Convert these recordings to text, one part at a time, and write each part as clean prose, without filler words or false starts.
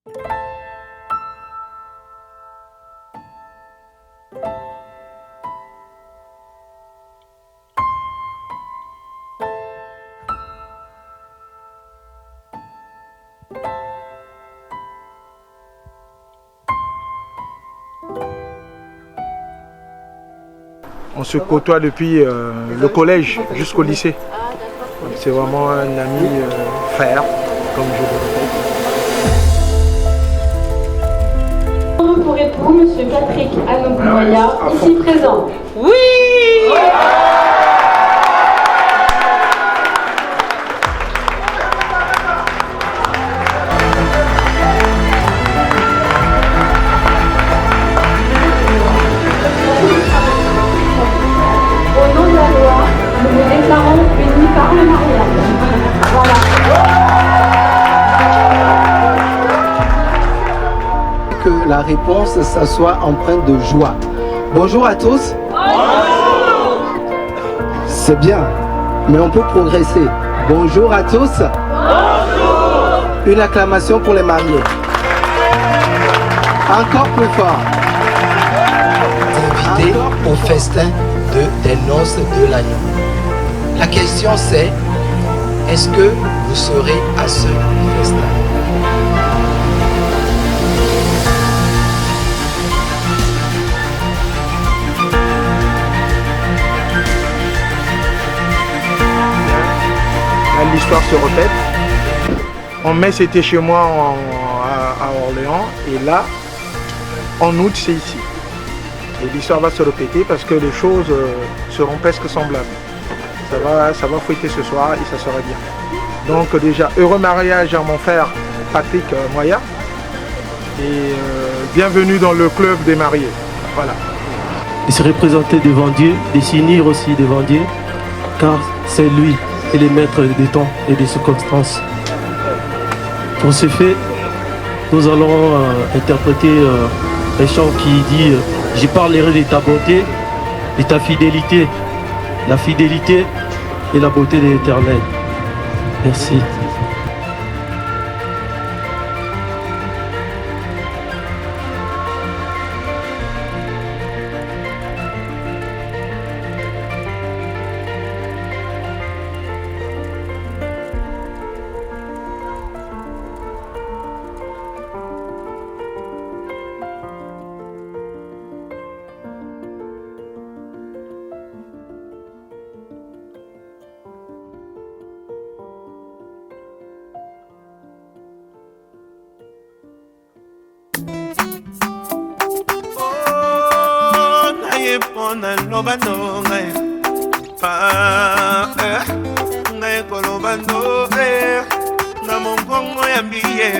On se côtoie depuis le collège jusqu'au lycée. C'est vraiment un ami frère, comme je le répète. Pour époux, Monsieur Patrick Anoumaya, ici présent. Oui! Au nom de la loi, nous vous déclarons unis par le mariage. Voilà. Que la réponse, ça soit empreinte de joie. Bonjour à tous. Bonjour. C'est bien, mais on peut progresser. Bonjour à tous. Bonjour. Une acclamation pour les mariés. Encore plus fort. Invité au festin des noces de l'agneau. La question c'est, est-ce que vous serez à ce festin? L'histoire se répète. En mai, c'était chez moi à Orléans, et là, en août, c'est ici. Et l'histoire va se répéter parce que les choses seront presque semblables. Ça va fouetter ce soir et ça sera bien. Donc déjà, heureux mariage à mon frère Patrick Moya, et bienvenue dans le club des mariés. Voilà. Et se représenter devant Dieu, et s'unir aussi devant Dieu, car c'est lui et les maîtres des temps et des circonstances. Pour ce fait, nous allons interpréter un chant qui dit je parlerai de ta bonté, de ta fidélité, la fidélité et la beauté de l'Éternel. Merci. Pona lobando ngai pa ngai ko lobando na mongongo ya biye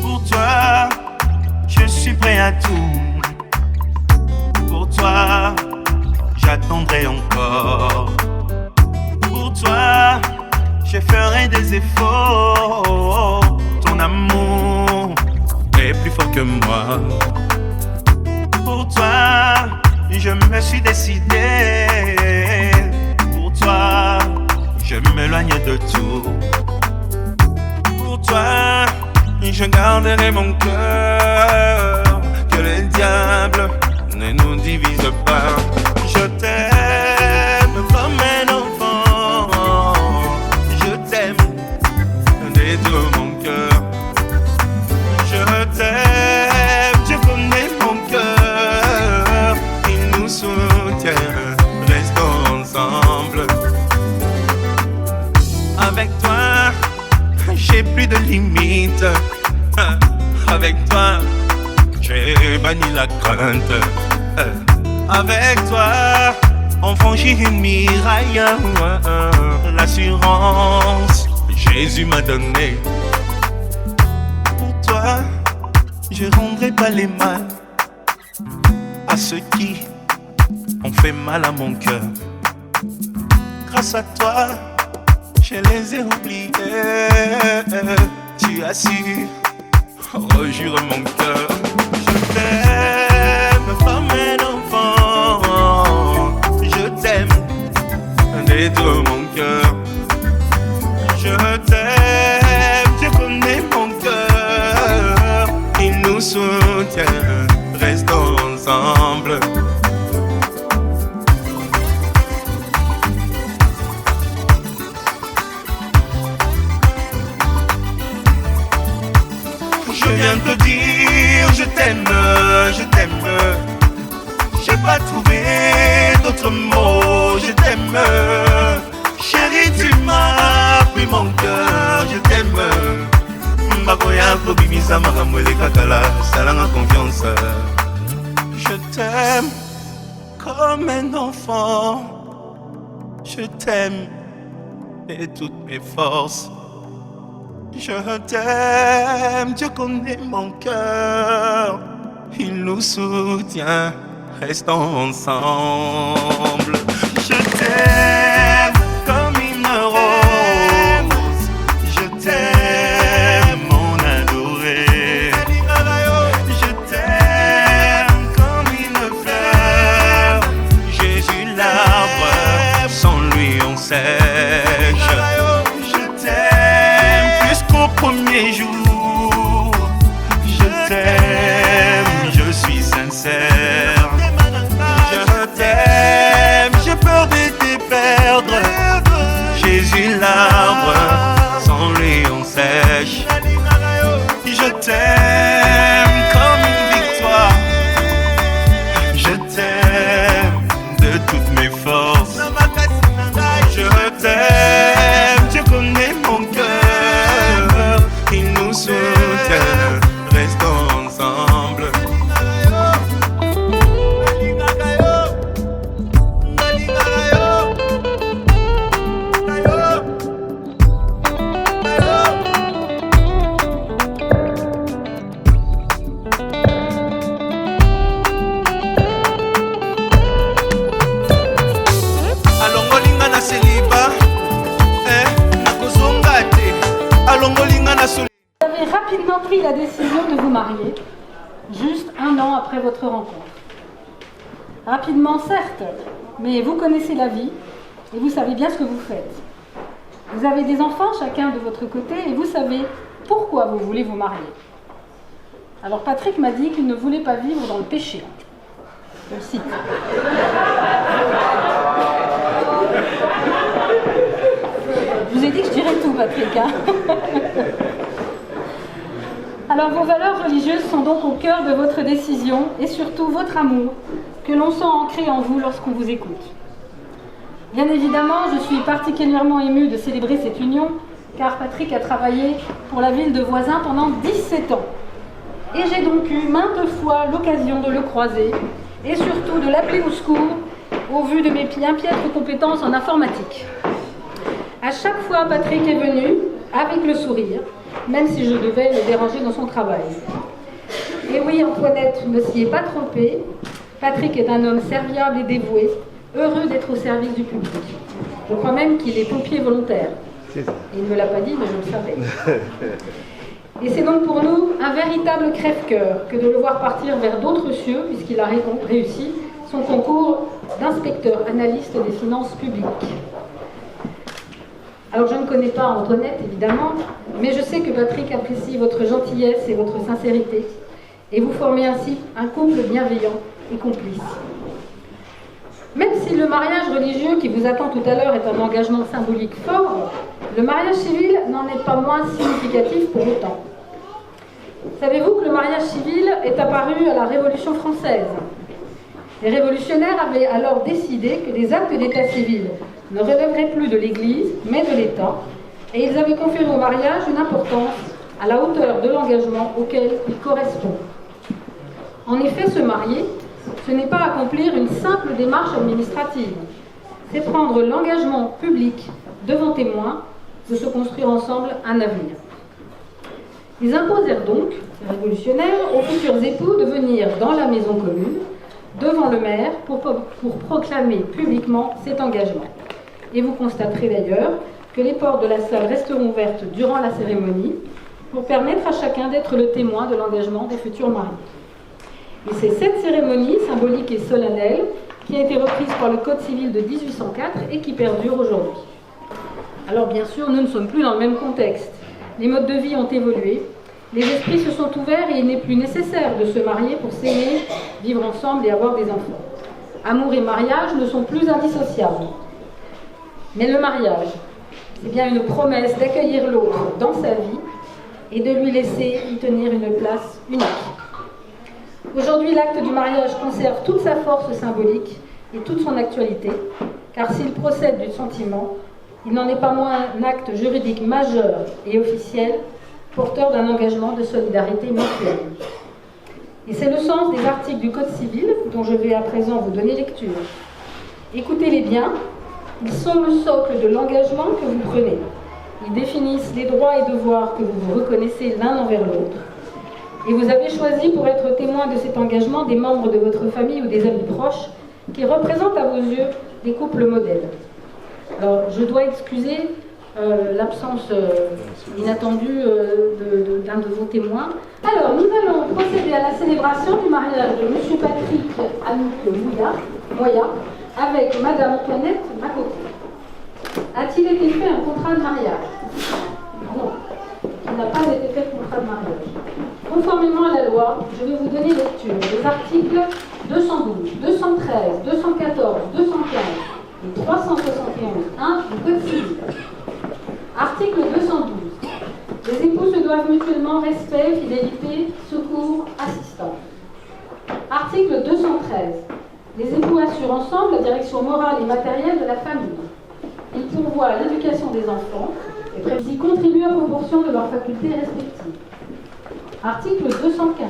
pour toi je suis prêt à tout, pour toi j'attendrai encore, pour toi je ferai des efforts. Ton amour est plus fort que moi. Pour toi, je me suis décidé. Pour toi, je m'éloigne de tout. Pour toi, je garderai mon cœur. Que le diable ne nous divise pas. Je t'aime comme un enfant. Je t'aime de tout mon cœur. Je t'aime, tu connais mon cœur. Il nous soutient, restons ensemble. Avec toi, j'ai plus de limites. Avec toi, j'ai banni la crainte. Avec toi, on franchit une miraille. L'assurance, Jésus m'a donné. Je rendrai pas les mal à ceux qui ont fait mal à mon cœur. Grâce à toi, je les ai oubliés. Tu as su rejurer mon cœur. Je t'aime comme un enfant. Je t'aime de tout mon cœur. pas trouvé d'autres mots. Je t'aime, chérie, tu m'as pris mon cœur. Je t'aime. Bakoya kobimisa makambo elekakala salanga confiance. Je t'aime comme un enfant. Je t'aime de toutes mes forces. Je t'aime, Dieu connaît mon cœur. Il nous soutient, restons ensemble. Je t'aime comme une rose. Je t'aime, mon adoré. Je t'aime comme une fleur. Jésus l'arbre, sans lui on sèche. Je t'aime plus qu'au premier jour. Je t'aime, je suis sincère. Je t'aime, j'ai peur de te perdre. Jésus l'arbre, sans lui on sèche. Je t'aime comme une victoire. Je t'aime de toutes mes forces. Je t'aime, tu connais mon cœur. Il nous soutient, restons ensemble. Vous avez rapidement pris la décision de vous marier, juste 1 an après votre rencontre. Rapidement, certes, mais vous connaissez la vie et vous savez bien ce que vous faites. Vous avez des enfants chacun de votre côté et vous savez pourquoi vous voulez vous marier. Alors Patrick m'a dit qu'il ne voulait pas vivre dans le péché. Je le cite. Je vous ai dit que je dirais tout, Patrick. Hein. Alors vos valeurs religieuses sont donc au cœur de votre décision et surtout votre amour que l'on sent ancré en vous lorsqu'on vous écoute. Bien évidemment, je suis particulièrement émue de célébrer cette union car Patrick a travaillé pour la ville de Voisins pendant 17 ans. Et j'ai donc eu maintes fois l'occasion de le croiser et surtout de l'appeler au secours au vu de mes impiètres compétences en informatique. À chaque fois, Patrick est venu avec le sourire, même si je devais le déranger dans son travail. Et oui, Antoinette ne s'y est pas trompée. Patrick est un homme serviable et dévoué, heureux d'être au service du public. Je crois même qu'il est pompier volontaire. Il ne me l'a pas dit, mais je le savais. Et c'est donc pour nous un véritable crève-cœur que de le voir partir vers d'autres cieux, puisqu'il a réussi son concours d'inspecteur analyste des finances publiques. Alors je ne connais pas Antoinette, évidemment, mais je sais que Patrick apprécie votre gentillesse et votre sincérité, et vous formez ainsi un couple bienveillant et complice. Même si le mariage religieux qui vous attend tout à l'heure est un engagement symbolique fort, le mariage civil n'en est pas moins significatif pour autant. Savez-vous que le mariage civil est apparu à la Révolution française ? Les révolutionnaires avaient alors décidé que les actes d'état civil ne relèveraient plus de l'Église, mais de l'État, et ils avaient conféré au mariage une importance à la hauteur de l'engagement auquel il correspond. En effet, se marier, ce n'est pas accomplir une simple démarche administrative, c'est prendre l'engagement public devant témoins de se construire ensemble un avenir. Ils imposèrent donc, les révolutionnaires, aux futurs époux de venir dans la maison commune, devant le maire, pour proclamer publiquement cet engagement. Et vous constaterez d'ailleurs que les portes de la salle resteront ouvertes durant la cérémonie pour permettre à chacun d'être le témoin de l'engagement des futurs mariés. Et c'est cette cérémonie symbolique et solennelle qui a été reprise par le Code civil de 1804 et qui perdure aujourd'hui. Alors bien sûr, nous ne sommes plus dans le même contexte. Les modes de vie ont évolué, les esprits se sont ouverts et il n'est plus nécessaire de se marier pour s'aimer, vivre ensemble et avoir des enfants. Amour et mariage ne sont plus indissociables. Mais le mariage, c'est bien une promesse d'accueillir l'autre dans sa vie et de lui laisser y tenir une place unique. Aujourd'hui, l'acte du mariage conserve toute sa force symbolique et toute son actualité, car s'il procède du sentiment, il n'en est pas moins un acte juridique majeur et officiel, porteur d'un engagement de solidarité mutuelle. Et c'est le sens des articles du Code civil dont je vais à présent vous donner lecture. Écoutez-les bien, ils sont le socle de l'engagement que vous prenez. Ils définissent les droits et devoirs que vous vous reconnaissez l'un envers l'autre. Et vous avez choisi pour être témoin de cet engagement des membres de votre famille ou des amis proches qui représentent à vos yeux des couples modèles. Alors, je dois excuser l'absence inattendue d'un de vos témoins. Alors, nous allons procéder à la célébration du mariage de M. Patrick Anouk Moya avec Mme Antoinette Makoko. A-t-il été fait un contrat de mariage? Non, il n'a pas été fait de contrat de mariage. Conformément à la loi, je vais vous donner lecture des articles 212, 213, 214, 215 et 371.1 du Code civil. Article 212. Les époux se doivent mutuellement respect, fidélité, secours, assistance. Article 213. Les époux assurent ensemble la direction morale et matérielle de la famille. Ils pourvoient à l'éducation des enfants et y contribuent à proportion de leurs facultés respectives. Article 215.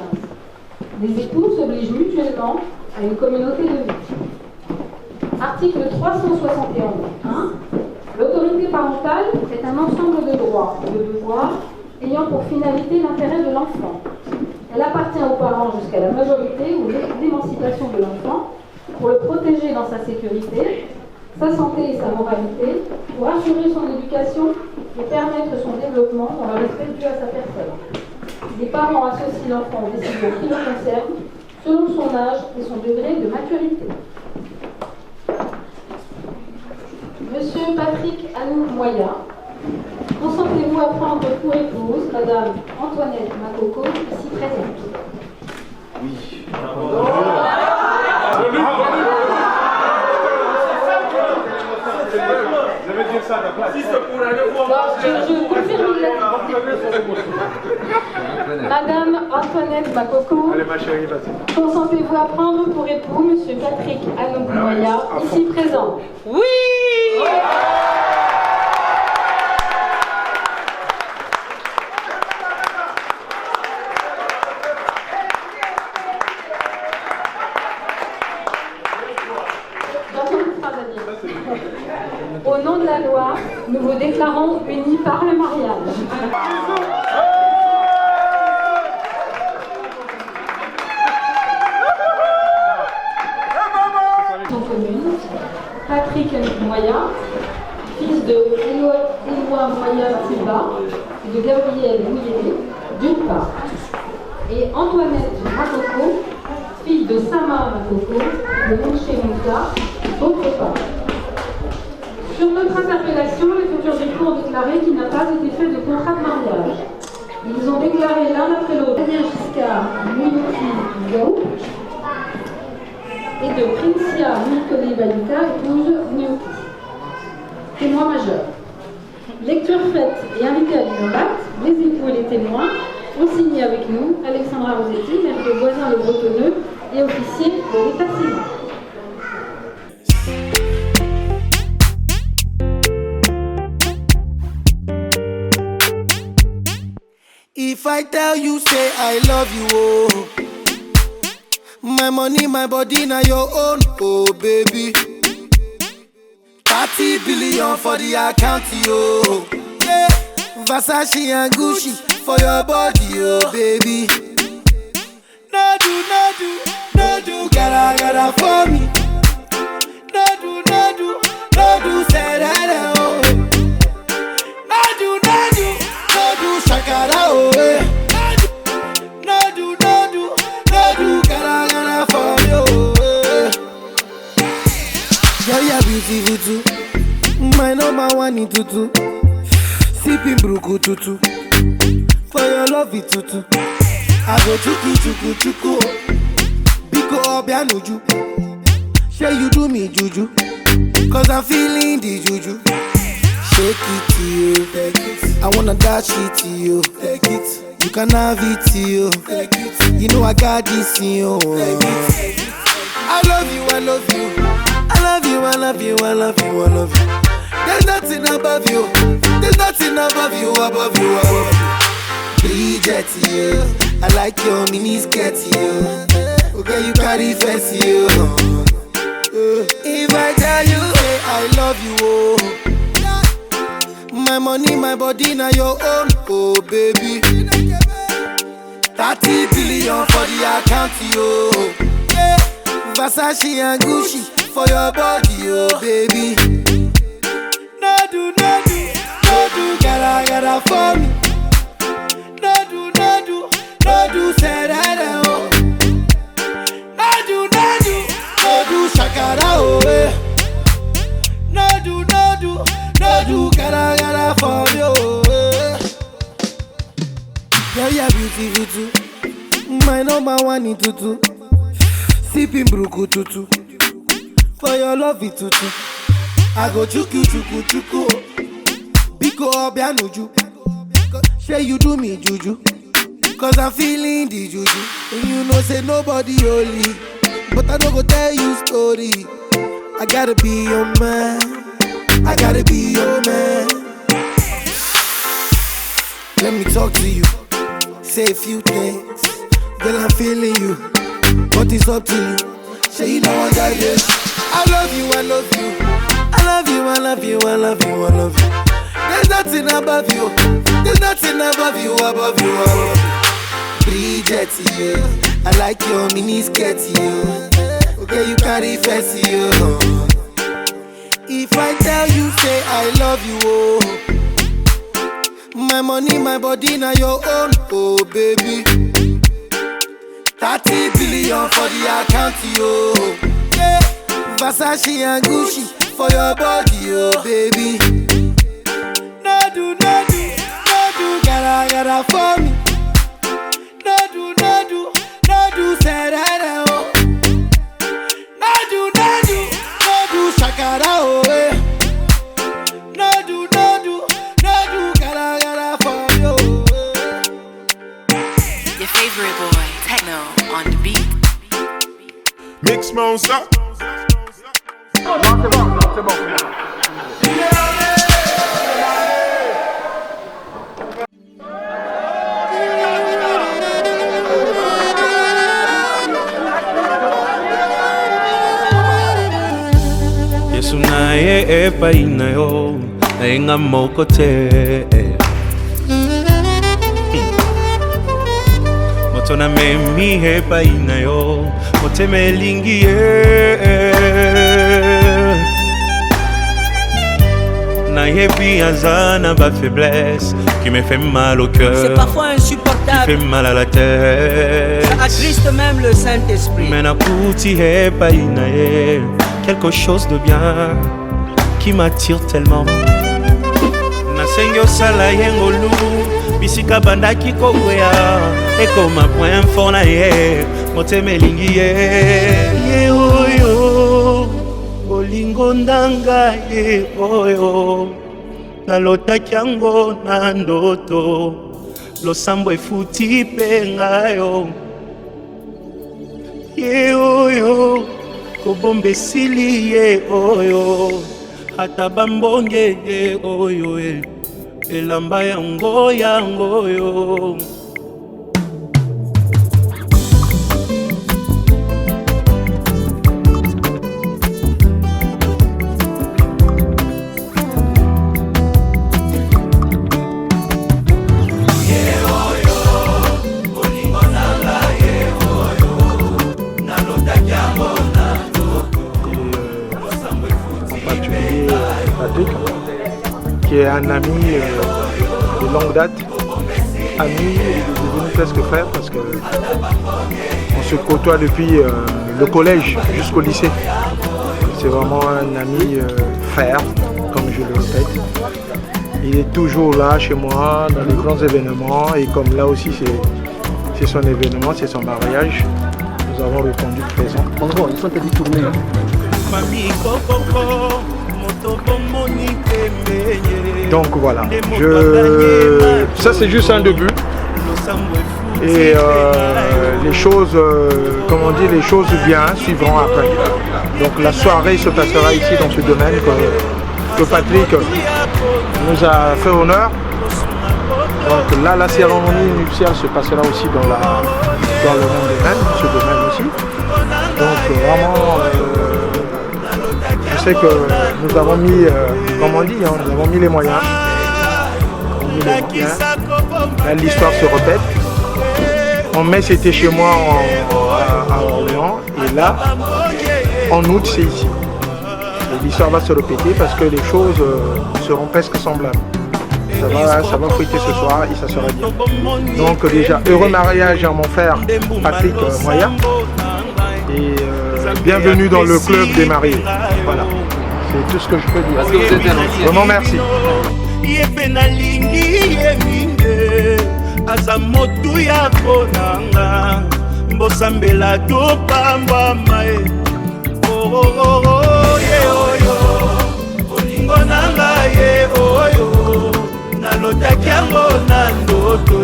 Les époux s'obligent mutuellement à une communauté de vie. Article 371.1. L'autorité parentale est un ensemble de droits et de devoirs ayant pour finalité l'intérêt de l'enfant. Elle appartient aux parents jusqu'à la majorité ou l'émancipation de l'enfant pour le protéger dans sa sécurité, sa santé et sa moralité, pour assurer son éducation et permettre son développement dans le respect dû à sa personne. Les parents associent l'enfant aux décisions qui le concernent selon son âge et son degré de maturité. Monsieur Patrick Anouk Moya, consentez-vous à prendre pour épouse Madame Antoinette Makoko, ici présente? Oui. Je confirme Madame Antoinette Makoko, Allez ma chérie, vas-y. consentez-vous à prendre pour époux Monsieur Patrick Anouk Moya, ici présent? Oui. Au nom de la loi, nous vous déclarons unis par le mariage. Son commune, Patrick Moya, fils de Éloi Moya Silva et de Gabriel Mouyeli, d'une part, et Antoinette Makoko, fille de Sama Makoko, de Monché Moussa, d'autre part. Sur notre interpellation, les futurs époux ont déclaré qu'il n'a pas été fait de contrat de mariage. Ils ont déclaré l'un après l'autre Daniel Giscard Mouyouki Gaou et de Princia Mikoli Bayuka, épouse Mouyouki. Témoin majeur. Lecture faite et invitée à l'inobat, les époux et les témoins ont signé avec nous Alexandra Rosetti, maire de Voisin-le-Bretonneux et officier de l'état civil. If I tell you, say I love you, oh. My money, my body, now your own, oh baby. 30 billion for the account, yo. Yeah, Versace and Gucci for your body, oh baby. No do, gotta for me. No do, say that, oh. No do, shakara, oh. No do, gotta for me, oh. Girl, you're beautiful too. My number one in tutu. Sipping bruku tutu. For your love it tutu. I go chuku. Biko obianuju. Say you do me juju. Cause I'm feeling the juju. Shake it to you. I wanna dash it to you. Take it. You can have it, yo. You know I got this, yo. I love you, I love you. I love you, I love you, I love you, I love you. There's nothing above you. There's nothing above you, above you, above you. Bridget, yo. I like your mini skirt, yo. Okay, you carry fancy, yo. If I tell you, hey, I love you, oh. My money, my body, now your own, oh baby. 30 billion for the account, yo. Yeah. Versace and Gucci for your body, oh baby. No do, gotta for me. No do, say that, oh. No do, shakara, oh, eh. No do, gotta for me, oh, eh. Yeah, yeah, beautiful too. My number one in tutu. Sipping bruku tutu. For your love it tutu. I go chuku. Biko obianuju. Say you do me juju. Cause I'm feeling the juju. And you know say nobody holy. But I don't go tell you story. I gotta be your man. I gotta be your man. Let me talk to you. Say a few things. Girl, I'm feeling you. But it's up to you. Say you know I got this. I love you, I love you. I love you, I love you, I love you, I love you. There's nothing above you. There's nothing above you, above you, above you. Bridget, yeah. I like your mini skirt, yeah. Okay, you carry fancy, yeah. If I tell you, say I love you, oh. My money, my body, now your own, oh baby. 30 billion for the account, yo. Yeah. Versace and Gucci for your body, oh baby. No do, gotta for me. No do, say that, oh. No do, shakara, oh, eh. No do, gotta for you, oh. Your favorite boy, Techno, on the beat. Mix monster. Non, c'est bon. Yesu naye epai na yo naenga moko te. Moto na memi epai na yo motema elingi ye. Nayebi azana ba faiblesse qui me fait mal au cœur. C'est parfois insupportable. Qui fait mal à la tête. Ça attriste même le Saint-Esprit. Mais nakuti epai na ye quelque chose de bien qui m'attire tellement. Nasengi osala yengolu bisika bandaki kokwea ekoma point fort na ye motema elingi ye oyo bolingo ndanga ye oyo nalotaki yango na ndoto losambo efuti mpe ngayo ye oyo kobomba esili ye oyo ata bambonge ye oyo elamba yango yo. Qui est un ami de longue date, ami, il est devenu presque frère parce que on se côtoie depuis le collège jusqu'au lycée. C'est vraiment un ami frère, comme je le répète. Il est toujours là chez moi dans les grands événements et comme là aussi c'est son événement, c'est son mariage, nous avons répondu présent. En gros, ils sont allés tourner. Donc voilà, ça c'est juste un début. Et les choses, comme on dit, les choses bien suivront après. Donc la soirée se passera ici dans ce domaine que Patrick nous a fait honneur. Donc là, la cérémonie nuptiale se passera aussi dans le même domaine, ce domaine aussi. Donc vraiment, je sais que nous avons mis, comme on dit, nous avons mis les moyens. Là, l'histoire se répète. En mai, c'était chez moi à Orléans. Et là, en août, c'est ici. Et l'histoire va se répéter parce que les choses seront presque semblables. Ça va fruiter ce soir et ça sera bien. Donc déjà, heureux mariage à mon frère Patrick Moya. Et bienvenue dans le club des mariés. Voilà, c'est tout ce que je peux dire. Parce que vous êtes un ancien. Vraiment merci. nalotaki yango na ndoto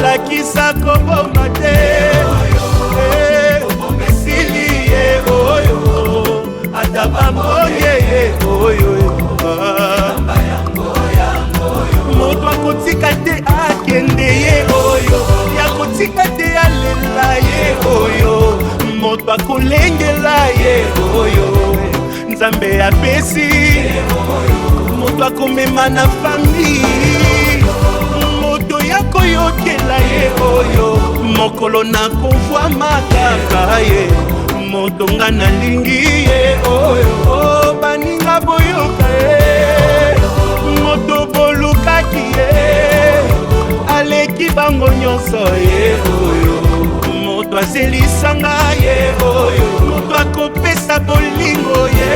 lakisa koboma te esili ye oyo ata bamoye ye oyo moto akotika te akende ye oyo yakotika te alela ye oyo moto akolengela ye oyo nzambe apesi moto akomema na fami moto ya koyokela ye oyo mokolo na kovwama kaka ye moto nga nalingi ye oyo baninga boyoka ye moto bolukaki ye aleki bango nyonso ye oyo moto azelisanga ye oyo moto akopesa bolingo ye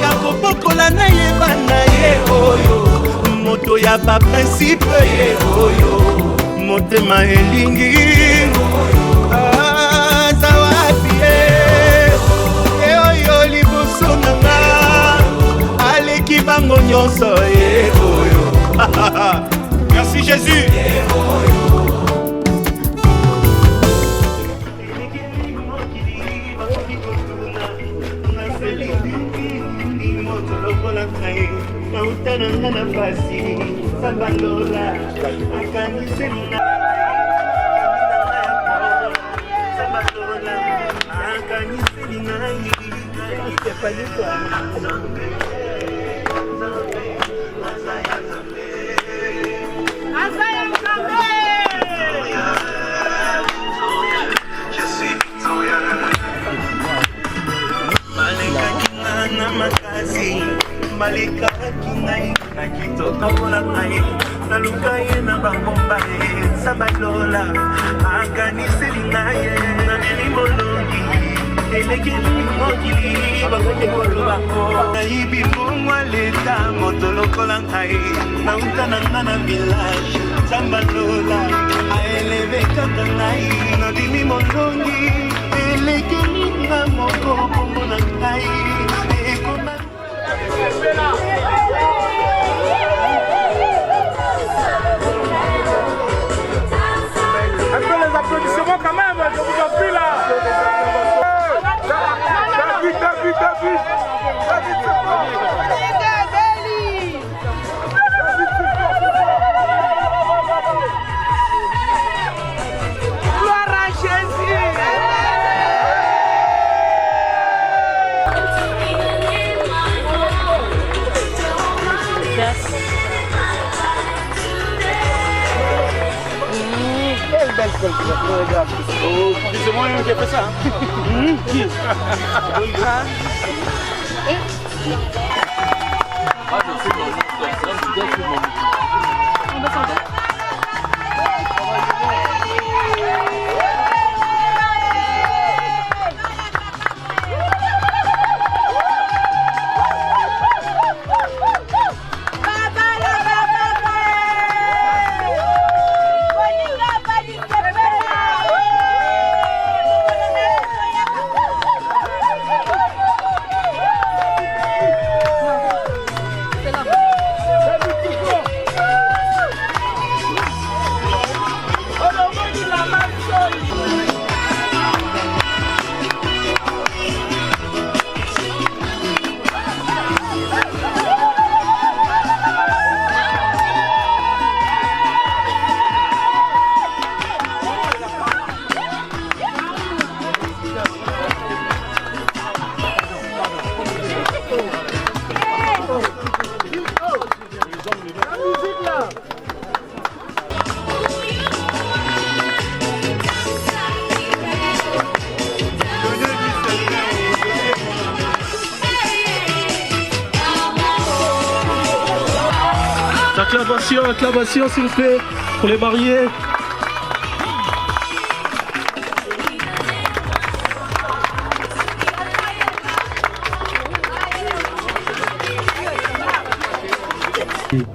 yakobokola na ye bana ye oyo moto ya baprincipe ye oyo motema elingi aza wapi ye oyo liboso nanga aleki bango nyonso ye oyo merci Jésus na fasi sabalola akanisina sabalola akanisina malika kinai na kitoko mpona ngai naluka ye na bangomba ye sabalola akaniseli na ye naneli molongi elekeli mokili bakoki kolobako nayibi mbongwa leta moto lokola ngai nauta na nga na village sabalola aeleve kaka ngai nabimi molongi elekeli nga moko kombo na ngai ekoma Un peu les applaudissements quand même, je vous en prie là. David. Gloire à Jésus. Quelle belle colle que tu regardes. Oh, c'est moi qui ai fait ça. Qui? acclamation s'il vous plaît, pour les mariés.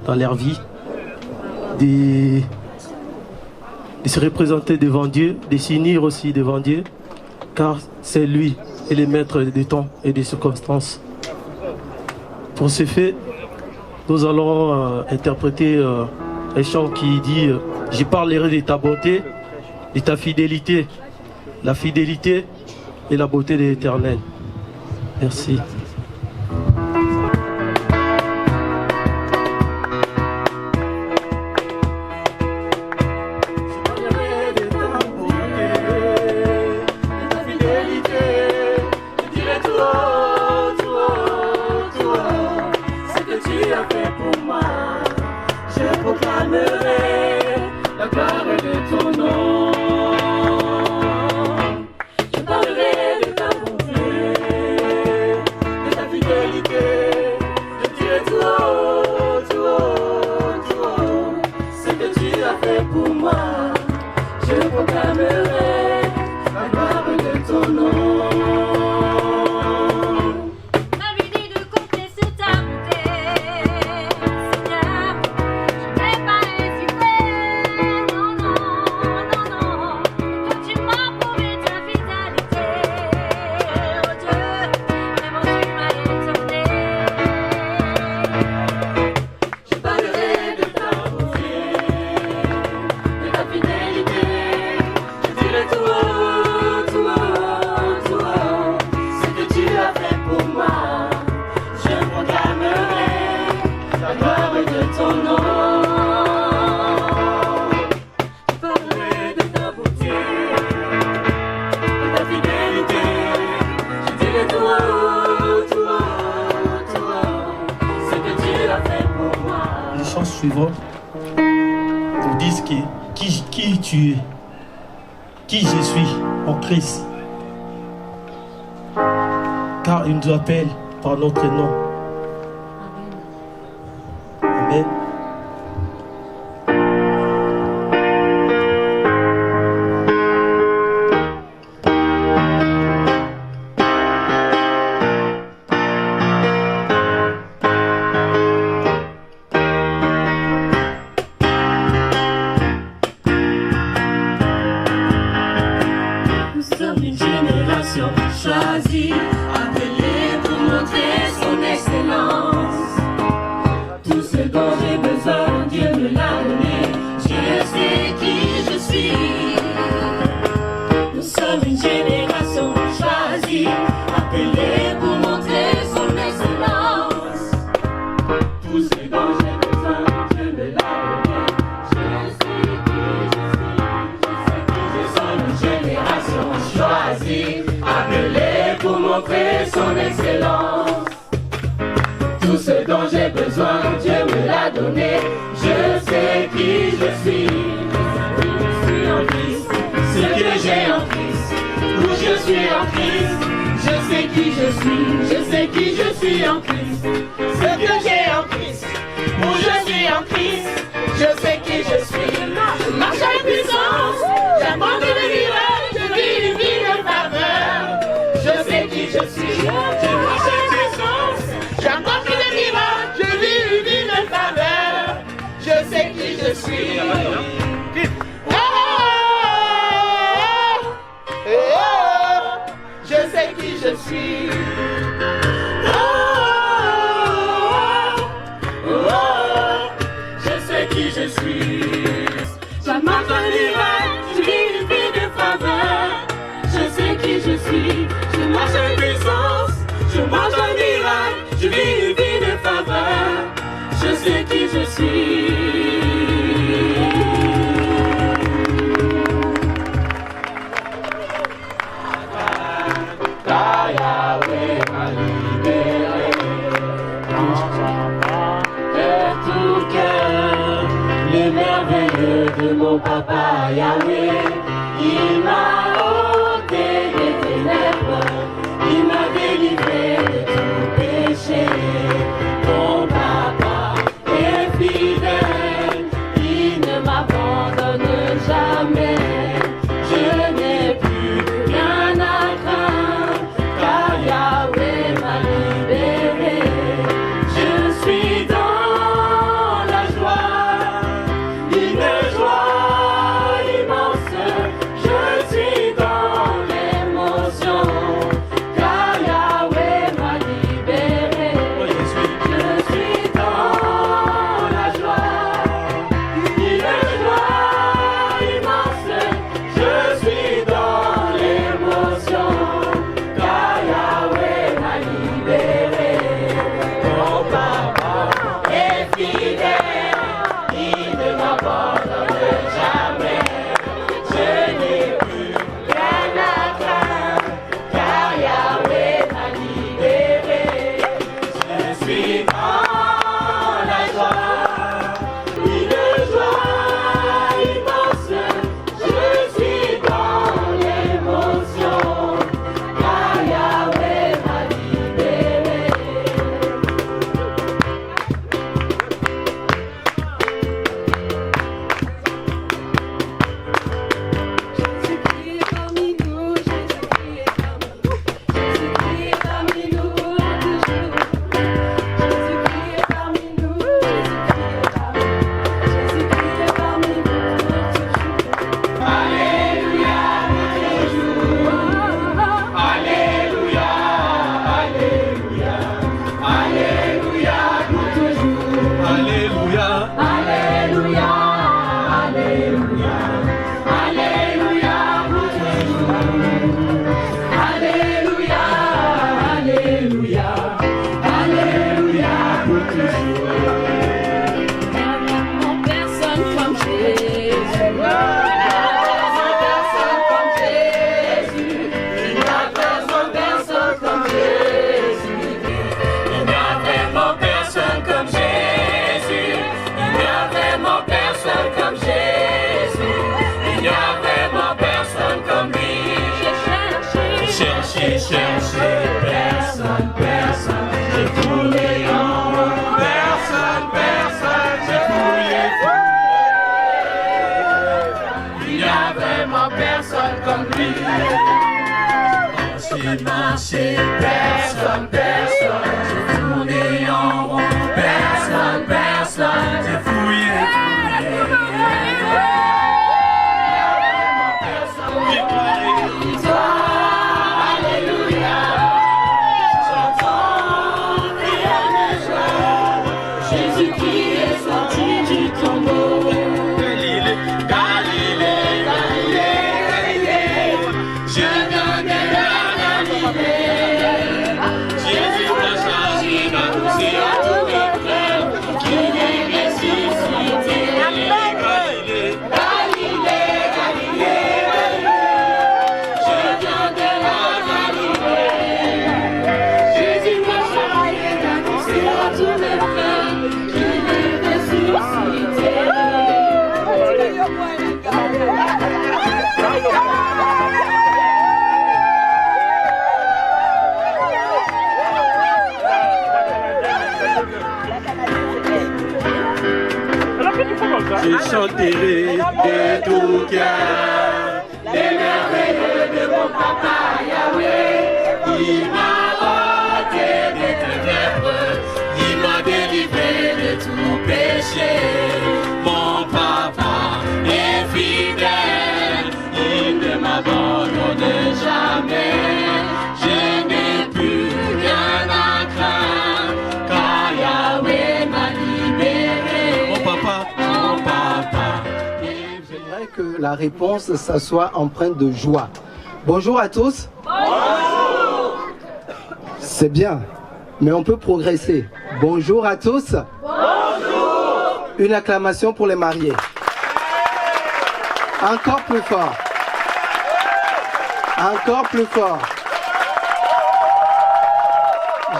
Dans leur vie, de se représenter devant Dieu, de s'unir aussi devant Dieu, car c'est lui et le maître des temps et des circonstances. Pour ce fait, nous allons interpréter un chant qui dit je parlerai de ta bonté, de ta fidélité, la fidélité et la beauté de l'Éternel. Merci. Suivant nous disent qui tu es, qui je suis en Christ, car il nous appelle par notre nom. Amen. Choisi, appelé pour montrer son excellence. Tout ce dont j'ai besoin, Dieu me l'a donné. Je sais qui je suis. Nous sommes une génération choisie, appelée pour montrer son excellence. Tout ce dont j'ai besoin, Dieu me l'a donné. Je sais qui je suis. Je sais qui je suis. Nous sommes une génération choisie, appelé pour montrer son excellence. Tout ce dont j'ai besoin, Dieu me l'a donné. Je sais qui je suis. Je suis en Christ. Ce que j'ai en Christ. Où je suis en Christ. Je sais qui je suis. Je sais qui je suis en Christ. Ce que j'ai en Christ. Où je suis en Christ. Je sais qui je suis. Je marche avec puissance. J'apporte le miracle. Je vis une vie de faveur. Je sais qui je suis, je marche avec puissance, j'apporte le miracle, je vis une vie de faveur, je sais qui je suis. Oh, oh, oh, je sais qui je suis. Oh, oh, oh, je sais qui je suis. J'apporte le miracle, je vis une vie de faveur, je sais qui je suis. Je marche avec puissance, je marche un miracle, je vis une vie de faveur, je sais qui je suis. Ta Yahweh m'a libéré, de tout cœur, le merveilleux de mon papa Yahweh, il m'a ôté des ténèbres. Il m'a délivré de tout péché. Mon papa est fidèle. J'ai cherché personne, personne. J'ai fouillé en haut, personne, personne. J'ai fouillé, fouillé. Il n'y a vraiment personne comme lui. J'ai marché, personne, personne. J'ai tourné en rond, personne, personne. J'ai fouillé, Je chanterai de tout cœur les merveilles de mon papa Yahweh. Il m'a ôté des ténèbres, il m'a délivré de tout péché. Mon papa est fidèle, il ne m'abandonne jamais. Je n'ai plus rien à craindre, car Yahweh m'a libéré. Mon papa. J'aimerais que la réponse, ça soit empreinte de joie. Bonjour à tous. Bonjour. C'est bien, mais on peut progresser. Bonjour à tous. Bonjour. Une acclamation pour les mariés. Encore plus fort. Encore plus fort.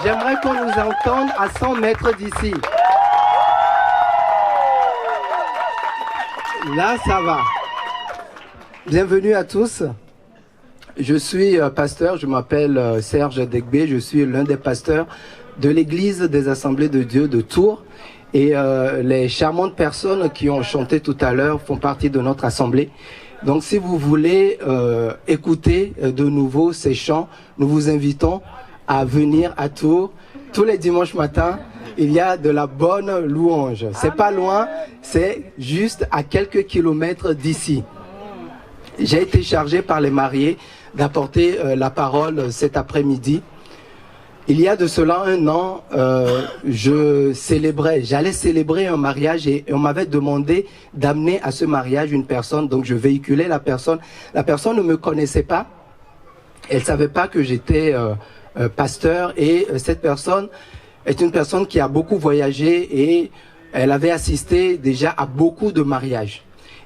J'aimerais qu'on nous entende à 100 mètres d'ici. Là, ça va. Bienvenue à tous. Je suis pasteur, je m'appelle Serge Degbé, je suis l'un des pasteurs de l'église des Assemblées de Dieu de Tours. Et les charmantes personnes qui ont chanté tout à l'heure font partie de notre assemblée. Donc si vous voulez écouter de nouveau ces chants, nous vous invitons à venir à Tours tous les dimanches matins. Il y a de la bonne louange. C'est pas loin, c'est juste à quelques kilomètres d'ici. J'ai été chargé par les mariés d'apporter la parole cet après-midi. Il y a de cela un an, j'allais célébrer un mariage et on m'avait demandé d'amener à ce mariage une personne. Donc je véhiculais la personne. La personne ne me connaissait pas. Elle savait pas que j'étais pasteur et cette personne est une personne qui a beaucoup voyagé et elle avait assisté déjà à beaucoup de mariages.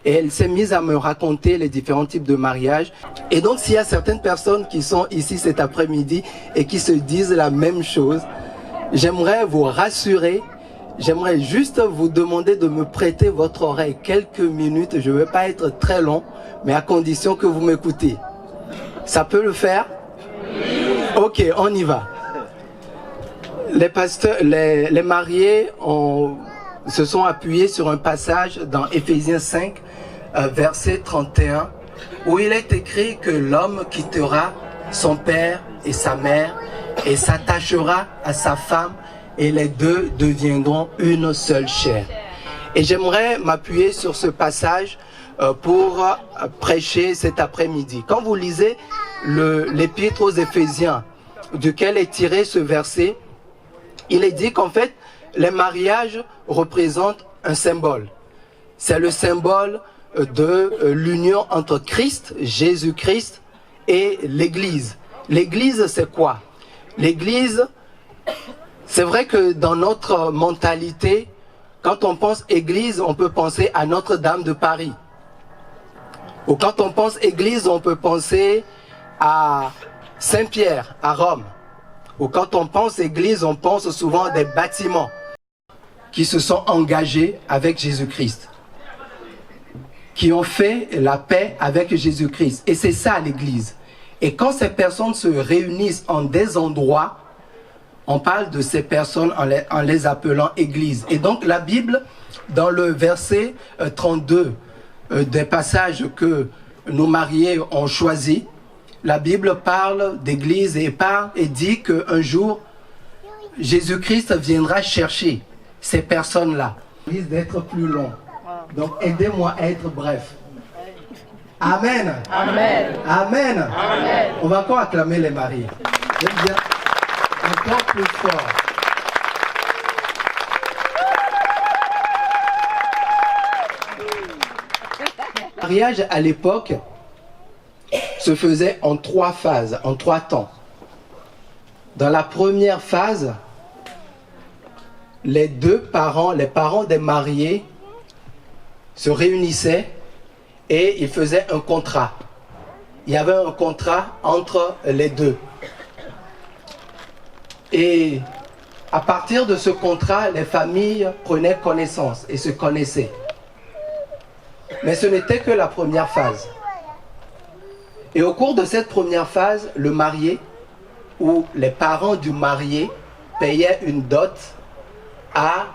Et elle s'est mise à me raconter les différents types de mariages. Et donc, s'il y a certaines personnes qui sont ici cet après-midi et qui se disent la même chose, j'aimerais vous rassurer. J'aimerais juste vous demander de me prêter votre oreille quelques minutes. Je ne vais pas être très long, mais à condition que vous m'écoutez. Ça peut le faire? Ok, on y va. Les pasteurs, les mariés se sont appuyés sur un passage dans Éphésiens 5, verset 31, où il est écrit que l'homme quittera son père et sa mère et s'attachera à sa femme et les deux deviendront une seule chair. Et j'aimerais m'appuyer sur ce passage pour prêcher cet après-midi. Quand vous lisez l'épître aux Éphésiens, duquel est tiré ce verset, il est dit qu'en fait, les mariages représentent un symbole. C'est le symbole de l'union entre Christ, Jésus-Christ et l'Église. L'Église, c'est quoi? L'Église, c'est vrai que dans notre mentalité, quand on pense Église, on peut penser à Notre-Dame de Paris. Ou quand on pense Église, on peut penser à Saint-Pierre, à Rome. Ou quand on pense Église, on pense souvent à des bâtiments qui se sont engagés avec Jésus-Christ, qui ont fait la paix avec Jésus-Christ. Et c'est ça l'Église. Et quand ces personnes se réunissent en des endroits, on parle de ces personnes en les appelant églises. Et donc la Bible, dans le verset 32 des passages que nos mariés ont choisis, la Bible parle d'église et dit qu'un jour, Jésus-Christ viendra chercher ces personnes-là. Il risque d'être plus long. Donc aidez-moi à être bref. Amen. Amen. Amen. Amen. On va encore acclamer les mariés. J'aime bien. Encore plus fort. Le mariage à l'époque se faisait en 3 phases, en 3 temps. Dans la première phase, les parents des mariés se réunissaient et ils faisaient un contrat. Il y avait un contrat entre les deux. Et à partir de ce contrat, les familles prenaient connaissance et se connaissaient. Mais ce n'était que la première phase. Et au cours de cette première phase, le marié ou les parents du marié payaient une dot à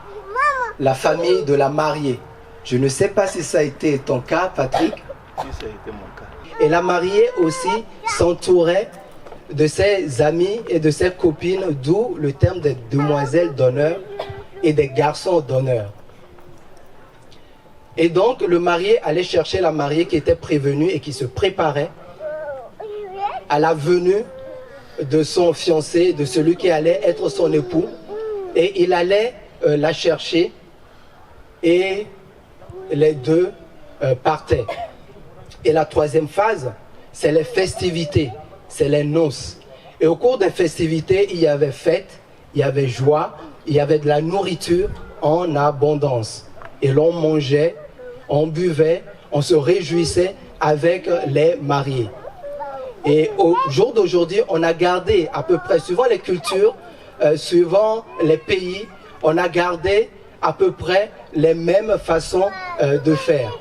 la famille de la mariée. Je ne sais pas si ça a été ton cas, Patrick. Oui, ça a été mon cas. Et la mariée aussi s'entourait de ses amis et de ses copines, d'où le terme des demoiselles d'honneur et des garçons d'honneur. Et donc, le marié allait chercher la mariée qui était prévenue et qui se préparait à la venue de son fiancé, de celui qui allait être son époux. Et il allait la chercher et les deux partaient. Et la troisième phase, c'est les festivités, c'est les noces. Et au cours des festivités, il y avait fête, il y avait joie, il y avait de la nourriture en abondance. Et l'on mangeait, on buvait, on se réjouissait avec les mariés. Et au jour d'aujourd'hui, on a gardé à peu près, suivant les cultures, suivant les pays, on a gardé à peu près les mêmes façons de faire.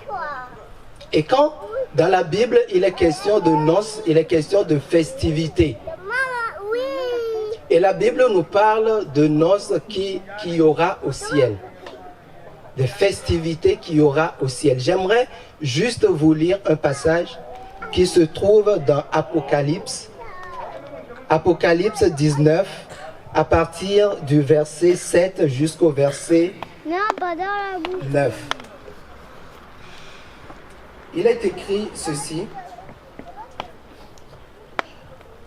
Et quand dans la Bible, il est question de noces, il est question de festivités. Et la Bible nous parle de noces qui y aura au ciel. Des festivités qu'il y aura au ciel. J'aimerais juste vous lire un passage qui se trouve dans Apocalypse. Apocalypse 19, à partir du verset 7 jusqu'au verset 9. Il est écrit ceci.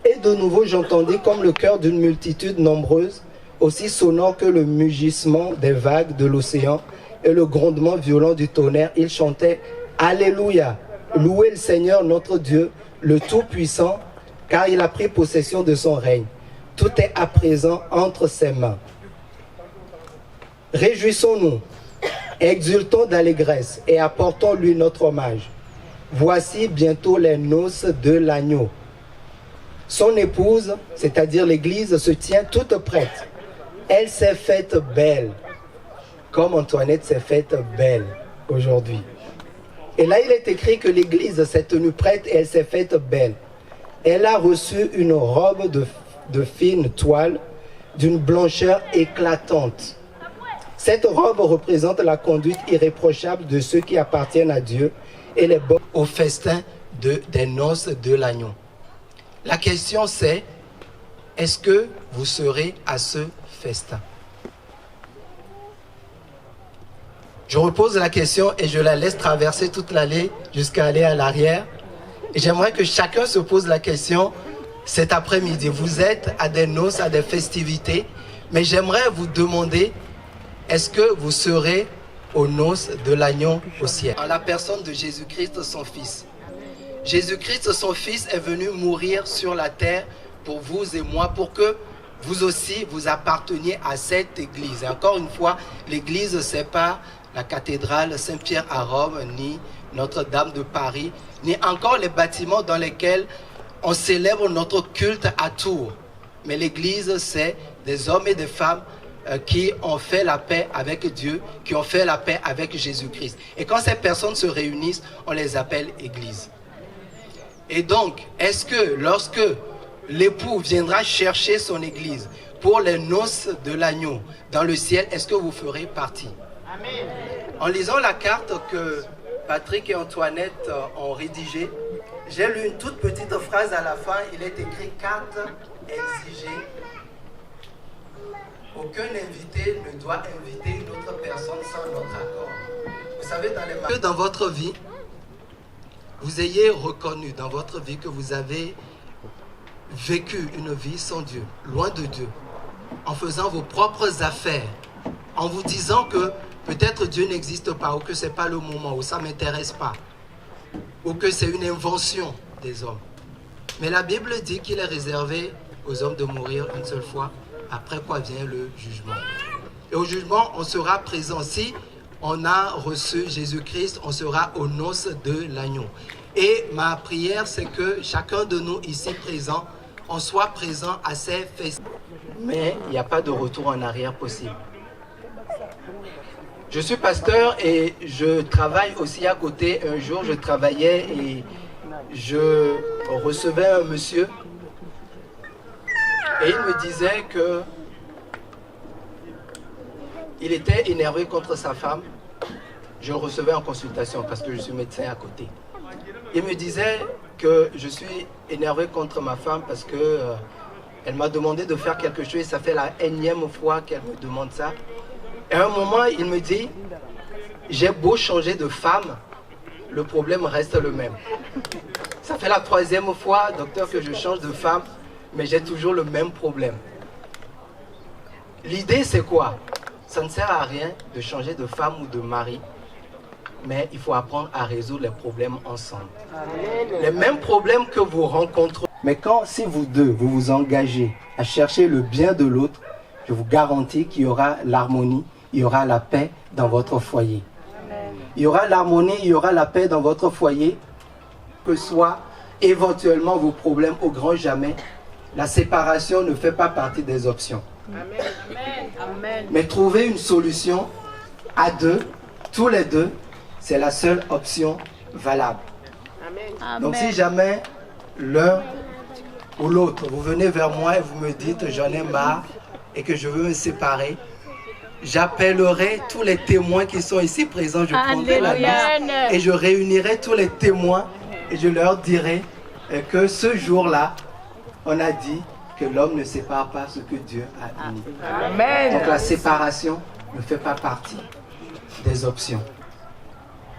Et de nouveau j'entendis comme le cœur d'une multitude nombreuse, aussi sonore que le mugissement des vagues de l'océan et le grondement violent du tonnerre. Il chantait Alléluia, louez le Seigneur notre Dieu, le Tout-Puissant, car il a pris possession de son règne. Tout est à présent entre ses mains. Réjouissons-nous, exultons d'allégresse et apportons-lui notre hommage. Voici bientôt les noces de l'agneau. Son épouse, c'est-à-dire l'Église, se tient toute prête. Elle s'est faite belle, comme Antoinette s'est faite belle aujourd'hui. Et là, il est écrit que l'Église s'est tenue prête et elle s'est faite belle. Elle a reçu une robe de fine toile, d'une blancheur éclatante. Cette robe représente la conduite irréprochable de ceux qui appartiennent à Dieu et les bons au festin des noces de l'agneau. La question c'est, est-ce que vous serez à ce festin? Je repose la question et je la laisse traverser toute l'allée jusqu'à aller à l'arrière. Et j'aimerais que chacun se pose la question cet après-midi. Vous êtes à des noces, à des festivités, mais j'aimerais vous demander, est-ce que vous serez aux noces de l'agneau au ciel? En la personne de Jésus-Christ, son Fils. Jésus-Christ, son Fils, est venu mourir sur la terre pour vous et moi, pour que vous aussi, vous apparteniez à cette église. Et encore une fois, l'église, ce n'est pas la cathédrale Saint-Pierre à Rome, ni Notre-Dame de Paris, ni encore les bâtiments dans lesquels on célèbre notre culte à Tours. Mais l'église, c'est des hommes et des femmes qui ont fait la paix avec Dieu, qui ont fait la paix avec Jésus-Christ. Et quand ces personnes se réunissent, on les appelle églises. Et donc, est-ce que lorsque l'époux viendra chercher son église pour les noces de l'agneau dans le ciel, est-ce que vous ferez partie? Amen. En lisant la carte que Patrick et Antoinette ont rédigée, j'ai lu une toute petite phrase à la fin. Il est écrit carte exigée. Aucun invité ne doit inviter une autre personne sans notre accord. Vous savez, que dans votre vie, vous ayez reconnu dans votre vie que vous avez vécu une vie sans Dieu, loin de Dieu, en faisant vos propres affaires, en vous disant que peut-être Dieu n'existe pas, ou que ce n'est pas le moment, ou ça ne m'intéresse pas, ou que c'est une invention des hommes. Mais la Bible dit qu'il est réservé aux hommes de mourir une seule fois, après quoi vient le jugement. Et au jugement, on sera présent. Si on a reçu Jésus-Christ, on sera aux noces de l'agneau. Et ma prière, c'est que chacun de nous ici présents, on soit présent à ces fêtes. Mais il n'y a pas de retour en arrière possible. Je suis pasteur et je travaille aussi à côté. Un jour, je travaillais et je recevais un monsieur et il me disait que il était énervé contre sa femme. Je le recevais en consultation parce que je suis médecin à côté. Il me disait que je suis énervé contre ma femme parce que elle m'a demandé de faire quelque chose et ça fait la énième fois qu'elle me demande ça. Et à un moment, il me dit, j'ai beau changer de femme, le problème reste le même. Ça fait la 3e fois, docteur, que je change de femme, mais j'ai toujours le même problème. L'idée, c'est quoi? Ça ne sert à rien de changer de femme ou de mari, mais il faut apprendre à résoudre les problèmes ensemble. Les mêmes problèmes que vous rencontrez. Mais si vous deux, vous vous engagez à chercher le bien de l'autre, je vous garantis qu'il y aura l'harmonie, il y aura la paix dans votre foyer. Il y aura l'harmonie, il y aura la paix dans votre foyer, que soit éventuellement vos problèmes au grand jamais. La séparation ne fait pas partie des options. Amen. Mais trouver une solution à deux, tous les deux, c'est la seule option valable. Amen. Donc si jamais l'un ou l'autre, vous venez vers moi et vous me dites j'en ai marre et que je veux me séparer, j'appellerai tous les témoins qui sont ici présents, je prendrai la liste et je réunirai tous les témoins et je leur dirai que ce jour-là, on a dit que l'homme ne sépare pas ce que Dieu a uni. Amen. Donc la séparation ne fait pas partie des options.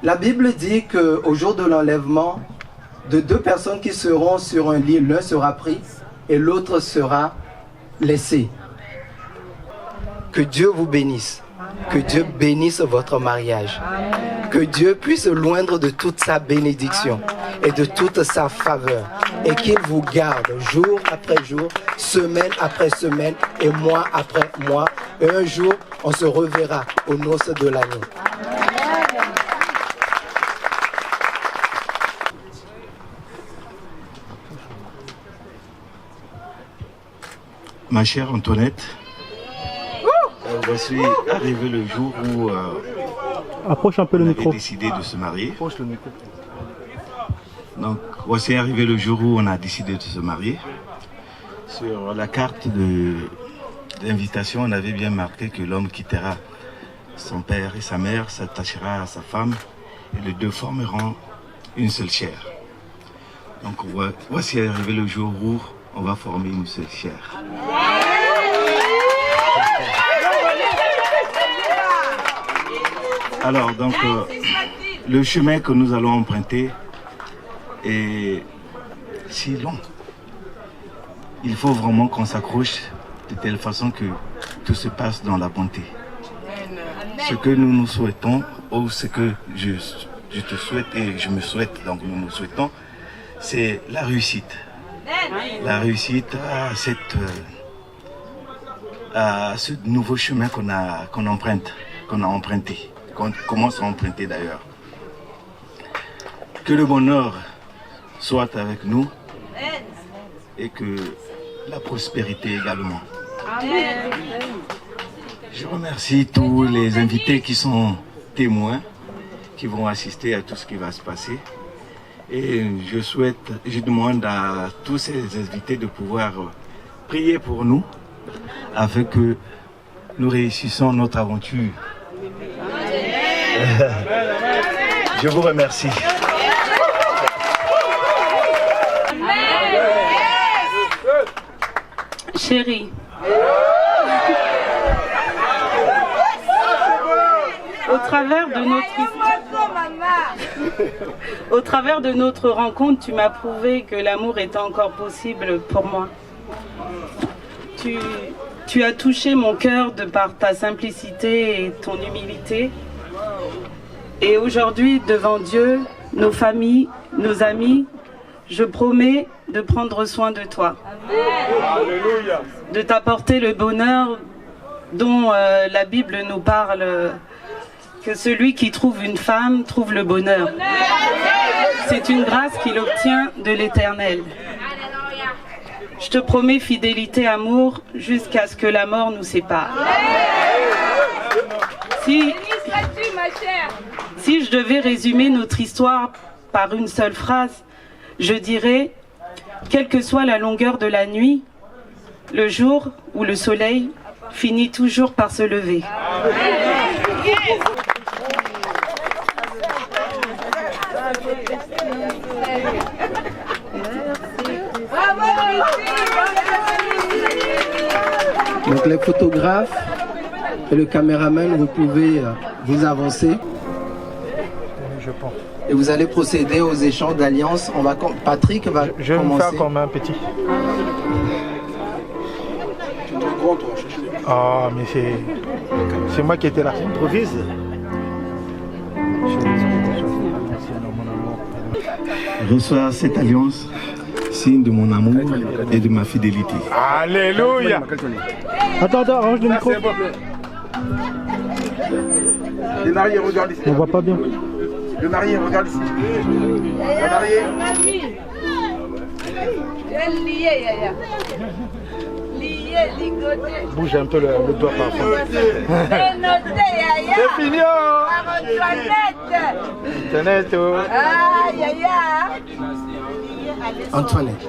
La Bible dit qu'au jour de l'enlèvement, de 2 personnes qui seront sur un lit, l'un sera pris et l'autre sera laissé. Que Dieu vous bénisse. Que Dieu bénisse votre mariage. Que Dieu puisse loindre de toute sa bénédiction et de toute sa faveur. Et qu'il vous garde jour après jour, semaine après semaine et mois après mois. Et un jour, on se reverra aux noces de l'agneau. Ma chère Antoinette, voici arrivé le jour où approche un peu le micro. On a décidé de se marier. Approche le micro. Donc voici arrivé le jour où on a décidé de se marier. Sur la carte d'invitation, on avait bien marqué que l'homme quittera son père et sa mère, s'attachera à sa femme et les deux formeront une seule chair. Donc voici arrivé le jour où on va former une seule chair. Alors donc le chemin que nous allons emprunter est si long. Il faut vraiment qu'on s'accroche de telle façon que tout se passe dans la bonté. Ce que nous nous souhaitons, ou ce que je te souhaite et je me souhaite, donc nous nous souhaitons, c'est la réussite. La réussite à ce nouveau chemin qu'on a emprunté, qu'on commence à emprunter d'ailleurs. Que le bonheur soit avec nous et que la prospérité également. Amen. Je remercie tous les invités qui sont témoins, qui vont assister à tout ce qui va se passer. Et je demande à tous ces invités de pouvoir prier pour nous afin que nous réussissons notre aventure. Je vous remercie. Chérie, au travers de notre rencontre, tu m'as prouvé que l'amour était encore possible pour moi. Tu as touché mon cœur de par ta simplicité et ton humilité. Et aujourd'hui, devant Dieu, nos familles, nos amis, je promets de prendre soin de toi. Alléluia. De t'apporter le bonheur dont la Bible nous parle, que celui qui trouve une femme trouve le bonheur. C'est une grâce qu'il obtient de l'Éternel. Je te promets fidélité, amour, jusqu'à ce que la mort nous sépare. Si je devais résumer notre histoire par une seule phrase, je dirais, quelle que soit la longueur de la nuit, le jour ou le soleil finit toujours par se lever. Donc les photographes et le caméraman, vous pouvez vous avancer. Je pense. Et vous allez procéder aux échanges d'alliance. Patrick va commencer. Je vais me faire comme un petit. Ah, mais c'est moi qui étais là. Improvise. Reçois cette alliance, signe de mon amour et de ma fidélité. Alléluia. Attends, range le micro. Les mariés, regarde ici. On voit pas bien. Le marié, regarde ici. Le marié. Bouge un peu le doigt parfois. C'est fini. Antoinette. Antoinette.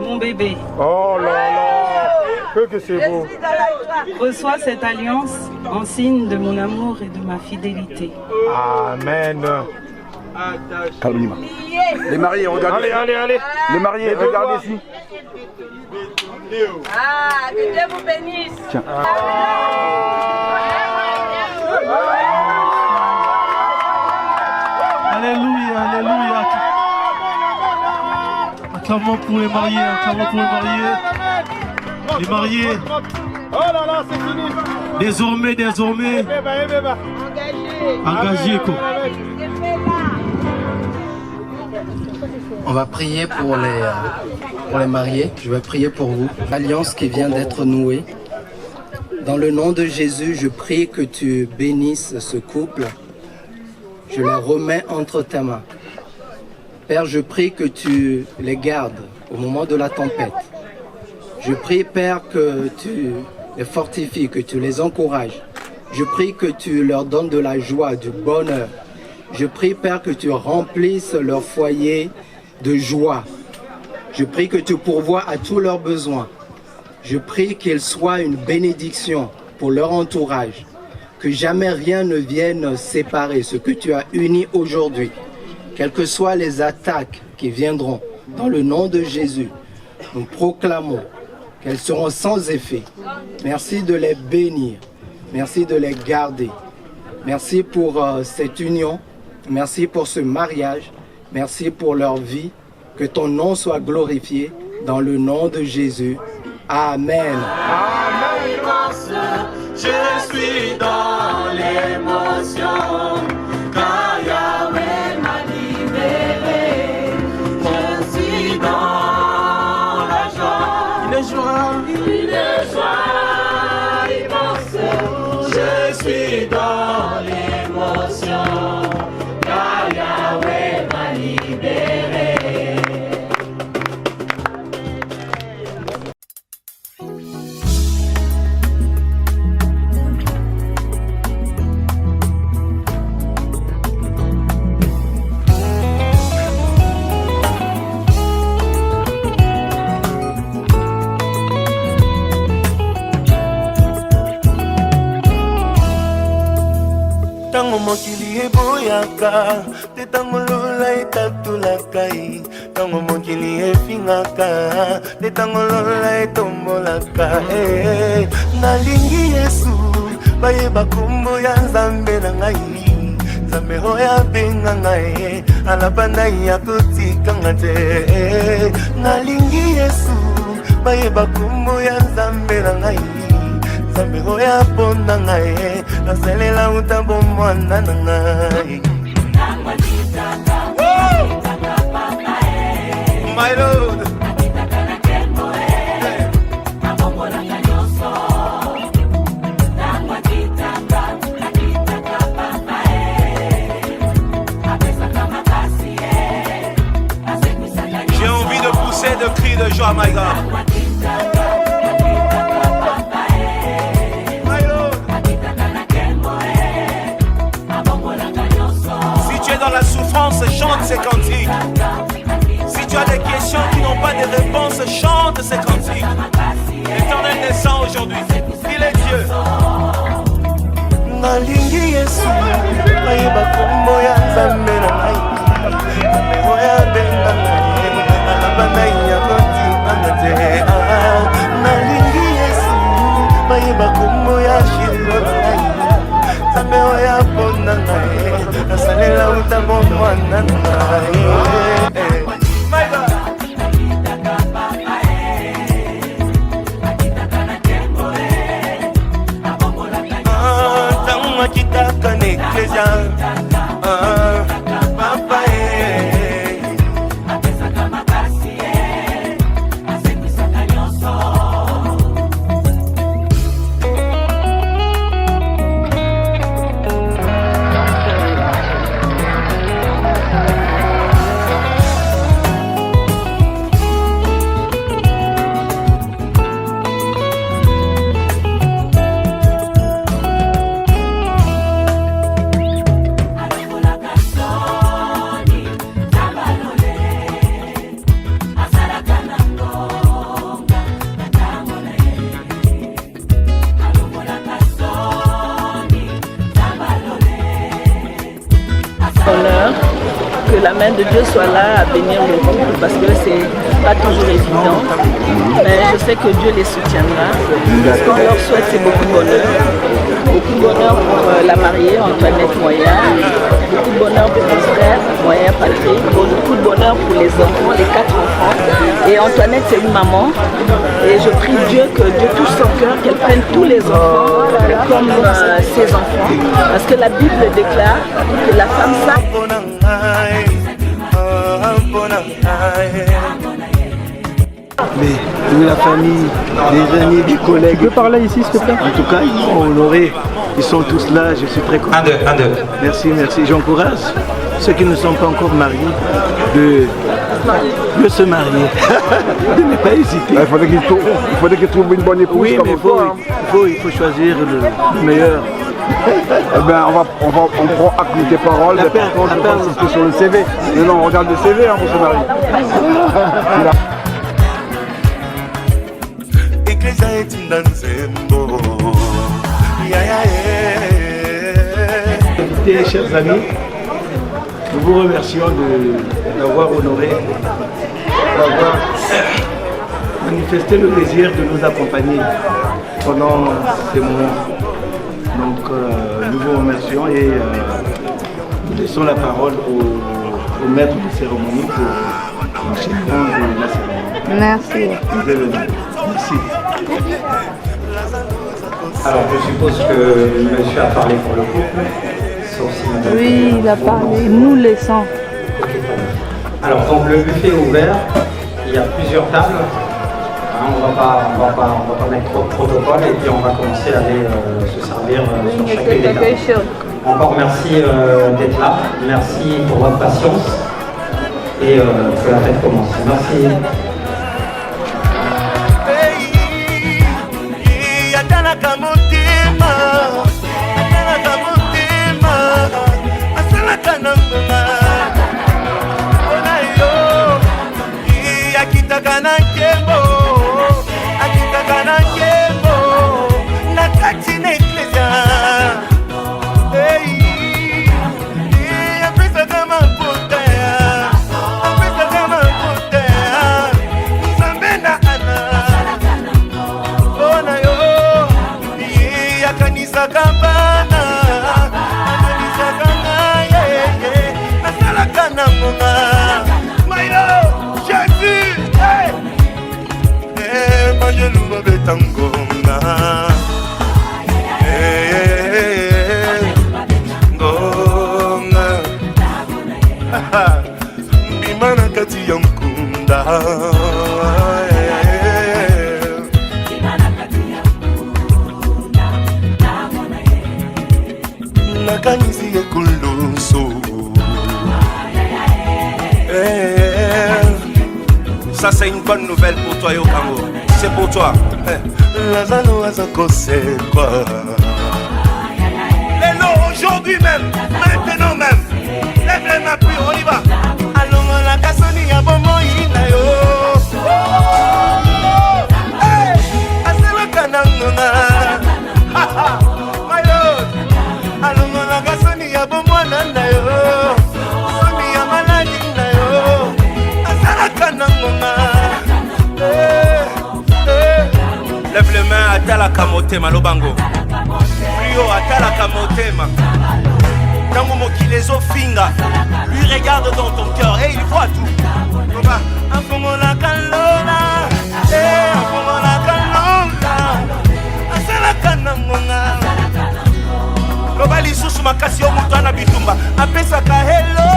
Mon bébé. Oh là là. Que c'est beau. Reçois cette alliance en signe de mon amour et de ma fidélité. Amen. Calme-toi. Les mariés, regardez. Allez. Les mariés, regardez ici. Ah, que Dieu vous bénisse. Tiens. Alléluia. Acclamons pour les mariés, Les mariés. Oh là là, c'est fini. Désormais. Engagés, quoi. On va prier pour les mariés. Je vais prier pour vous. L'alliance qui vient d'être nouée. Dans le nom de Jésus, je prie que tu bénisses ce couple. Je les remets entre tes mains. Père, je prie que tu les gardes au moment de la tempête. Je prie, Père, que tu les fortifies, que tu les encourages. Je prie que tu leur donnes de la joie, du bonheur. Je prie, Père, que tu remplisses leur foyer de joie. Je prie que tu pourvoies à tous leurs besoins. Je prie qu'ils soient une bénédiction pour leur entourage. Que jamais rien ne vienne séparer ce que tu as uni aujourd'hui. Quelles que soient les attaques qui viendront, dans le nom de Jésus, nous proclamons qu'elles seront sans effet. Merci de les bénir. Merci de les garder. Merci pour cette union. Merci pour ce mariage. Merci pour leur vie. Que ton nom soit glorifié dans le nom de Jésus. Amen. Je suis dans l'émotion, car Yahweh m'a libéré. Je suis dans la joie, une joie immense. Je suis dans l'émotion, car Yahweh m'a libéré. mokili eboyaka te tango lola etatolaka ye tango mokili efingaka te tango lola etombolaka nalingi Yesu bayeba kombo ya Nzambe na ngai Nzambe oyo abenga ngai alabanda ya kotikanga te nalingi Yesu bayeba kombo ya Nzambe na ngai Nzambe oyo aponda ngai nasalela uta bomwana na ngai My Lord J'ai envie de pousser de cris de joie, my God. Si tu es dans la souffrance, chante ces cantiques. Si tu as des questions qui n'ont pas de réponse, chante ces cantiques. L'Éternel descend aujourd'hui. Il est Dieu. Nalingi Yesu, ayeba kombo ya Nzambe na ngai. Oya benga ngai, alabanda ya kotikanga te. Nalingi Yesu, ayeba kombo ya Shilo na ngai. Nzambe oya ponda ngai, nasalela uta bomwana na ngai. Kitaka na eklesia papa apesaka makasi asekwisaka nyonso que la main de Dieu soit là à bénir le couple parce que c'est pas toujours évident. Mais je sais que Dieu les soutiendra. Ce qu'on leur souhaite, c'est beaucoup de bonheur. Beaucoup de bonheur pour la mariée, Antoinette Moya. Beaucoup de bonheur pour mon frère, Moya Patrick. Beaucoup de bonheur pour les enfants, les 4 enfants. Et Antoinette, c'est une maman. Et je prie Dieu que Dieu touche son cœur, qu'elle prenne tous les enfants comme ses enfants. Parce que la Bible déclare que la femme sache. Mais toute la famille, les amis, les collègues. Tu peux parler ici, s'il te plaît? En tout cas, ils sont honorés. Ils sont tous là. Je suis très content. Un, deux. Merci, merci. J'encourage ceux qui ne sont pas encore mariés de se marier. De ne pas hésiter. Il faudrait qu'ils trouvent une bonne épouse. Oui, mais il faut choisir le meilleur. Eh ben, on prend acte de tes paroles, on sur le CV. Mais non, on regarde le CV pour se marier. Écoutez, chers amis, nous vous remercions d'avoir honoré, d'avoir manifesté le désir de nous accompagner pendant ces moments. Donc nous vous remercions et nous laissons la parole au maître de cérémonie pour l'enchaînement de la cérémonie. Merci. Merci. Alors je suppose que monsieur a parlé pour le couple. Oui, il a parlé, nous laissons. Alors donc le buffet est ouvert, il y a plusieurs tables. On va pas mettre trop de protocole et puis on va commencer à aller se servir sur chacune des tables. Encore merci d'être là, merci pour votre patience et que la fête commence. Merci. ngonga ngonga mbima na kati ya nkunda nakanisi ekuluso. Ça c'est une bonne nouvelle pour toi Yokango. C'est pour toi. Lazalo Azako c'est quoi? Lélo aujourd'hui même, maintenant même. Lève les mains puis on y va. Allons la kasoni ya bomo ina yo. Hey, asela kananga. My lord. Allons la kasoni ya bomo nanda yo. Soni ya maladi na yo. Lève les mains, atala kamotema lobango. Rio atala kamotema. Tango mokilezo finga. Lui regarde dans ton cœur et il voit tout. Afongo la kalona. Afongo la kalona. Asala kanangonga. Lobali susu makasi o mutu ana bitumba. Apesa ka hello.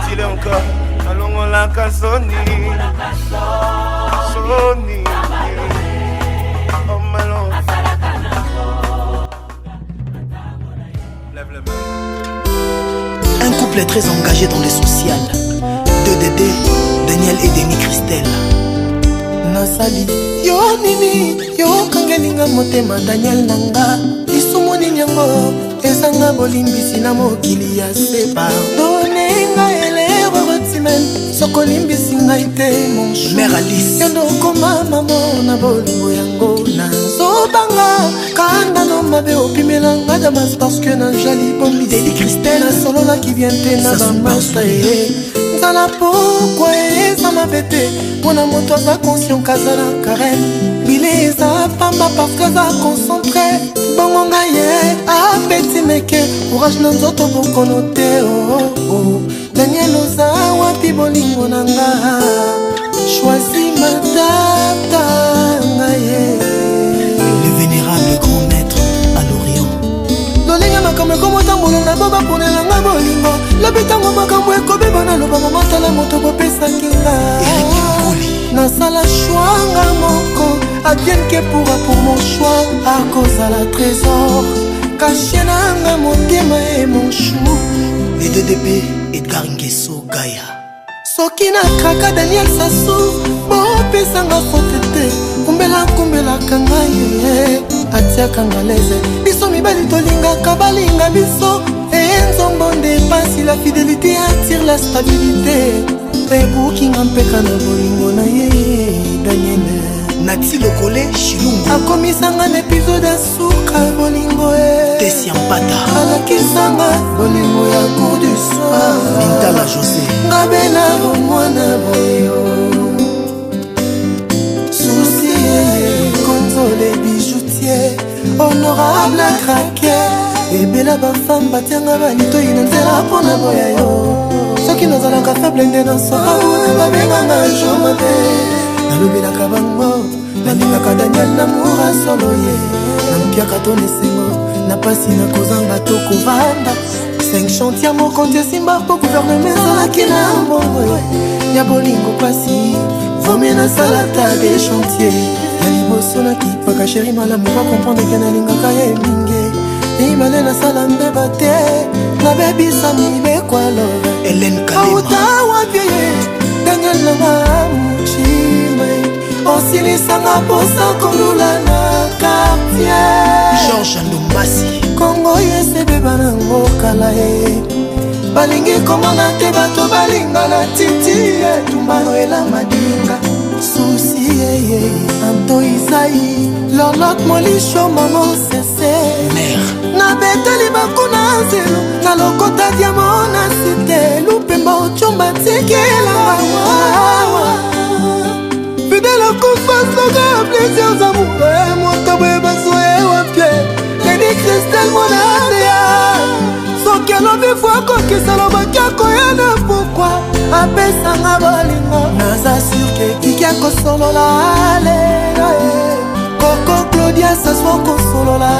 Dis-le encore, allons la casoni, Soni, oh malon. Lève les mains. Un couple très engagé dans le social. Deux Dédé, Daniel et Denis Christelle. Nasali yo nini yo kangelinga motema Daniel nanga isumu ninyango ezanga bolimbisi na mokili ya se pardonne nga elero rotimen soko limbisi ngai te mon chou Mère Alice yondo koma mamo na bolingo yango na zobanga kanda no mabe opimela nga damas parce que na jali bombi Denis Christelle solo la qui vient te na bamasa Zala pourquoi ça m'a bêté Mon amour toi ça conscient kazala karen Bile ça pamba parce que ça concentré Bongo ngaye a petit meke Courage nanzoto pour connoter oh oh Daniel oza wapi bolingo nanga Choisis ma data ngaye Le vénérable grand maître à l'Orient Lolinga makame komo tambolo na baba pone langa bolingo Lobitango makambo ekobeba na loba mama tala moto bopesa kinga Nasala chouanga moko Advienne que pourra pour mon choix À cause à la trésor Caché nanga mon tema et mon chou Les deux DP Edgar Nguesso Gaïa Soki na kraka Daniel Sassou Bopesanga fotete Kumbela kanga ye Atia kanga leze Biso mibali tolingaka balinga biso Enzombo dépasse la fidélité attire la stabilité Rebookinga mpeka na bolingo na ye Daniel Nati Lokole Shilungu Akomisanga na épisode ya suka bolingo Tessi Ampata Alakisanga bolingo ya cour du soir Mintala José Ngabela romwana boyo Souci Console bijoutier Honorable craquer Ebela bafam batianga balito ina nzela pona boya yo Soki nazalaka faible nde nasoka una babenganga joma te Nalobelaka bango nalingaka Daniel namoura solo ye Nampiaka ton esengo na pasi na kozanga to kovanda 5 chantier mokonzi esimba po gouvernement ezalaki na mbongo ya bolingo pasi vomie nasalata de chantier ya liboso nakipaka sheri malamu bakomprendre ke nalingaka ye mingi imale nasala mbeba te nabebisa mibekwalo Hélène Kalema autawapie ye Daniel nanga muchime osilisanga posa kolula na quartier Georges Ndombasi Kongo yesebeba nango kala ye balingi komona te bato balingana titi etumbano ela madinga susi yeye Anto Isai Lorlotte Molisho maman sese na beteli bakuna nzelo na lokota diamant na cité lupemba ochomba tikela fidèle confiance loga plaisir amoureux motobe bazoe wa pied Lady Christelle Monadea soki alobi fwa kokisa lobaki akoyana pourquoi apesanga bolingo naza surke kiki akosolola lelo Coco Claudia s'assoit consolola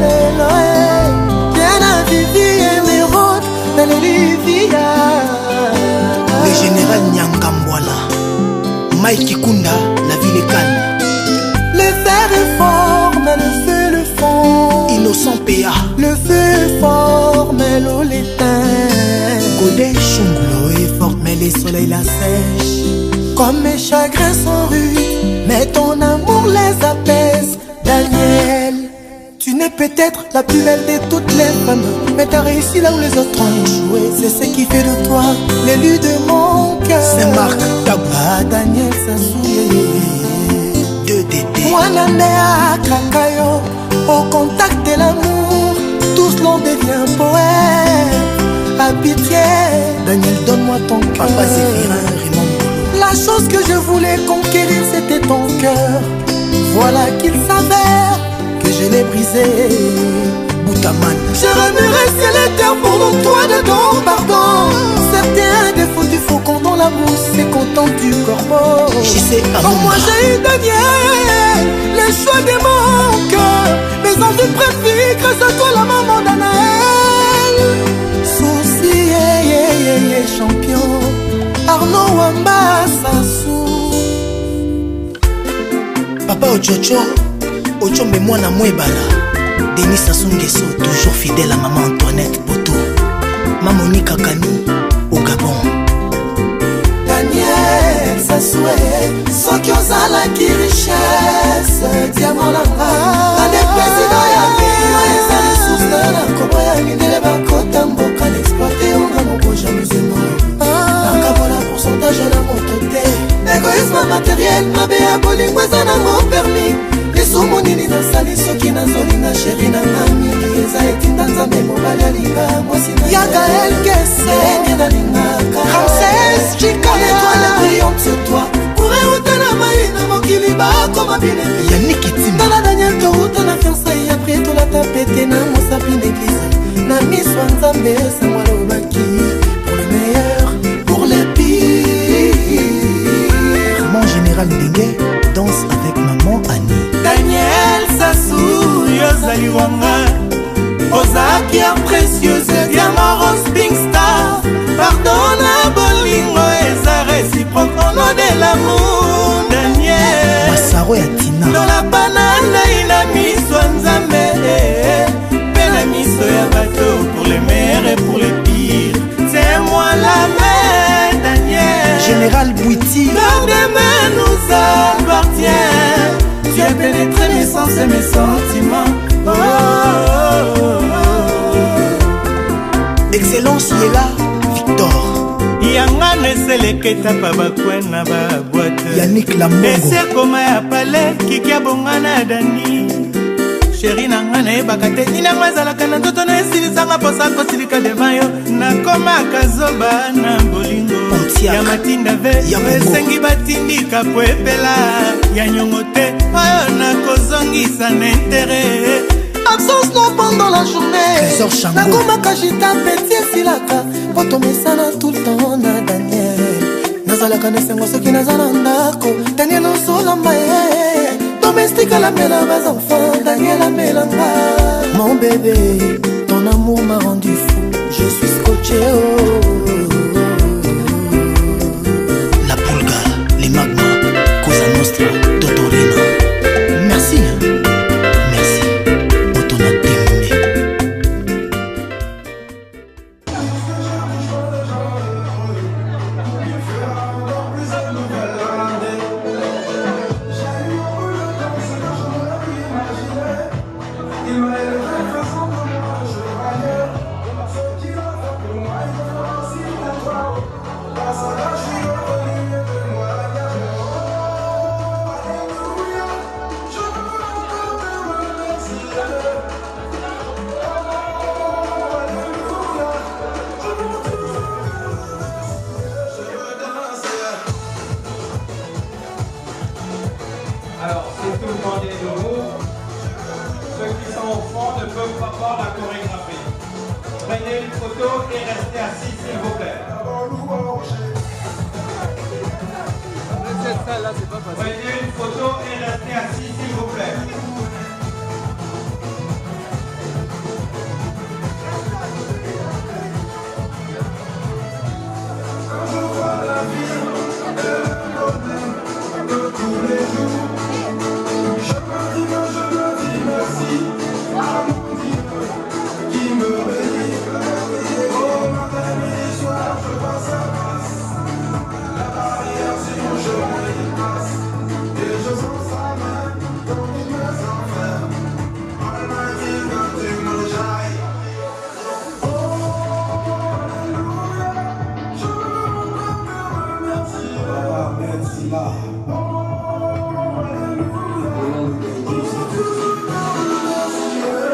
lelo Diana Vivi et Mérode dans l'Olivia Le général Nyangambwala Mike Kunda, la ville est calme. Le fer est fort mais le feu le fond Innocent P.A. Le feu est fort mais l'eau l'éteint Godé Chunglo est forte mais les soleils la sèchent. Comme mes chagrins sont rudes mais ton amour les apaise. Daniel, tu n'es peut-être la plus belle de toutes les femmes, mais t'as réussi là où les autres ont échoué. C'est ce qui fait de toi l'élu de mon cœur. C'est Marc Tabac, Daniel Sassou, de Dédé. Moi Nandea Kakayo, au contact de l'amour, tous l'on devient poète. À pitié, Daniel, donne-moi ton cœur. Papa Zéphirin, Raymond. La chose que je voulais conquérir, c'était ton cœur. Voilà qu'il s'avère que je l'ai brisé. Boutaman. Je remuerai ciel et terre pour nous, toi dedans, pardon. Certains défauts du faucon dans la mousse, c'est content du corbeau. Comme moi j'ai eu Daniel, les choix de mon cœur. Mes envies préférées grâce à toi, la maman d'Anaël. Souci, champion. Arnaud Wamba Sassou. Papa Ochocho, Ochombe Mwana Mwebala. Denis Sassou Nguesso, toujours fidèle à maman Antoinette Poto. Mamoni Kakani, au Gabon. Daniel Sassou, Soki ozalaki richesse, diamant langa. Ande président ya bio, ezali source na kobo ya mindele bakota mboka l'exploité, onga moko jamais mort. Nakabola pourcentage na moto te. Égoïsme matériel, mabe ya bolingo eza nango permis. Lisumu nini nasali soki nazolinga sheri na nga mingi. Eza etinda nzambe mobali alinga mwasi na ya Gaël Kesse enge nalingaka Ramsès Chika l'étoile brillante sur toi. Kure uta na mai na mokili bakoma binebi Yannick Itima Tala Daniel touta na fiançailles. Après tolata pete na mosapi d'église. Na miso nzambe sangwa lobaki. Pour le meilleur, pour le pire. Mon général Ndenge danse avec maman Annie. Daniel Sassou, Yozali Wanga, Ozaki a précieuse, Diamant Rose Pink Star. Pardonne bolingo, eza réciproque, au nom de l'amour. Daniel Massaro et Tina dans la banane, il a mis son nzambe. Mais la miso ya bateau pour les meilleurs et pour les pires. C'est moi la main, Daniel. Général Bouiti. Notre demain nous appartient. Tu as pénétré mes sens et mes sentiments. Oh, oh, oh, oh. Excellence Yela Victor. Yanga neseleketa pa bakwena ba boîte. Yannick Lamongo. Ese koma ya pale kikia bongana Dani. Chéri nanga na yebaka te inanga ezalaka na nzoto na esilisanga posa kosilika devant yo. Nakoma kazoba na bolingo ya matinda ve esengi batindika po epela ya nyongo te oyo nakozongisa na intere. Absence non pendant la journée. Nakomaka jita peti esilaka. Poto mesana tout le temps na Daniel. Nazalaka nesengo soki naza na ndako. Daniel osolamba ye. Domestique à la mela bas enfants. Daniel amelanga. Mon bébé, ton amour m'a rendu fou. Je suis scotché La Pulga, les Magma, Cosa Nostra, Totorina. Merci. Il restez au joint des nouveaux. Ceux qui sont au fond ne peuvent pas voir la chorégraphie. Prenez une photo et restez assis s'il vous plaît. Prenez une photo et restez assis s'il vous plaît. Quand je vois la vie de tous les jours, je me dis merci à mon Dieu qui me bénit. Oh matin, midi, soir, je passe à passe la barrière sur mon chemin il passe et je sens sa main dans mes enfers. Almighty God, tu me jailles. Oh, alléluia, je veux te remercier. Merci là.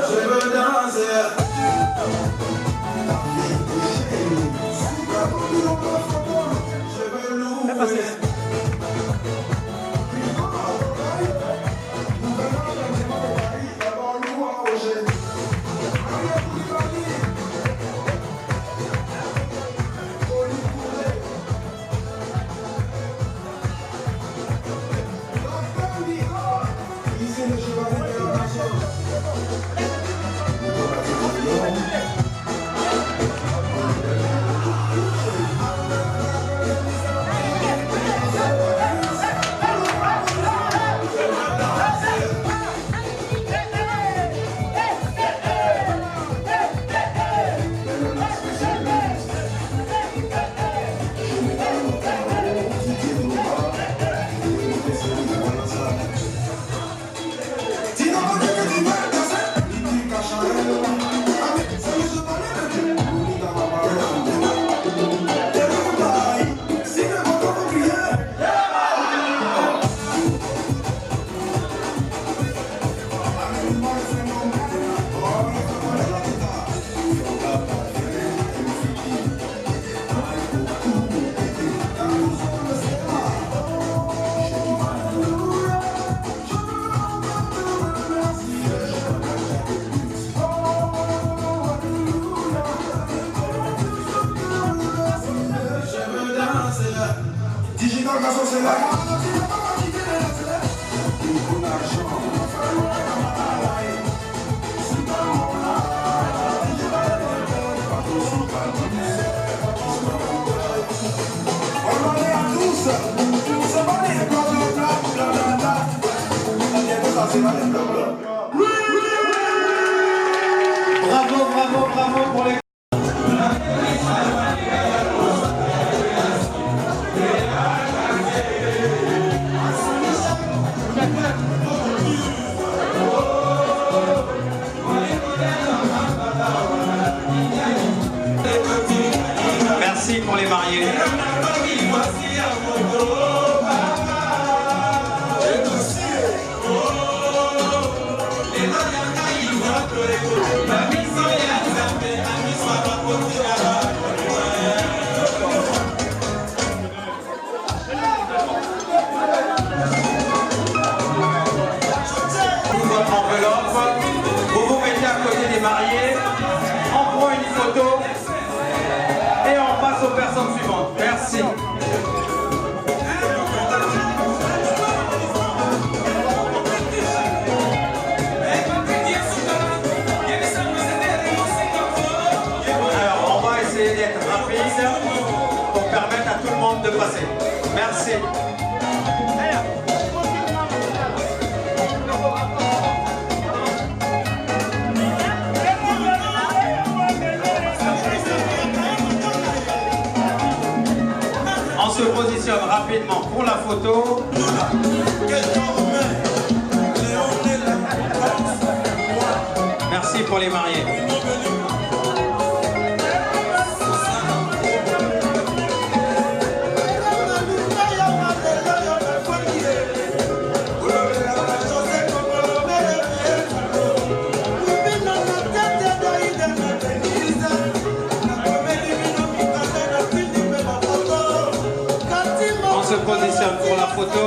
Je veux danser. Je veux louer. Bravo, bravo, bravo pour les... Merci pour les mariés. Votre enveloppe, vous vous mettez à côté des mariés, on prend une photo et on passe aux personnes suivantes. Merci. Alors, on va essayer d'être rapide pour permettre à tout le monde de passer. Merci. On se positionne rapidement pour la photo. Merci pour les mariés. On se positionne pour la photo.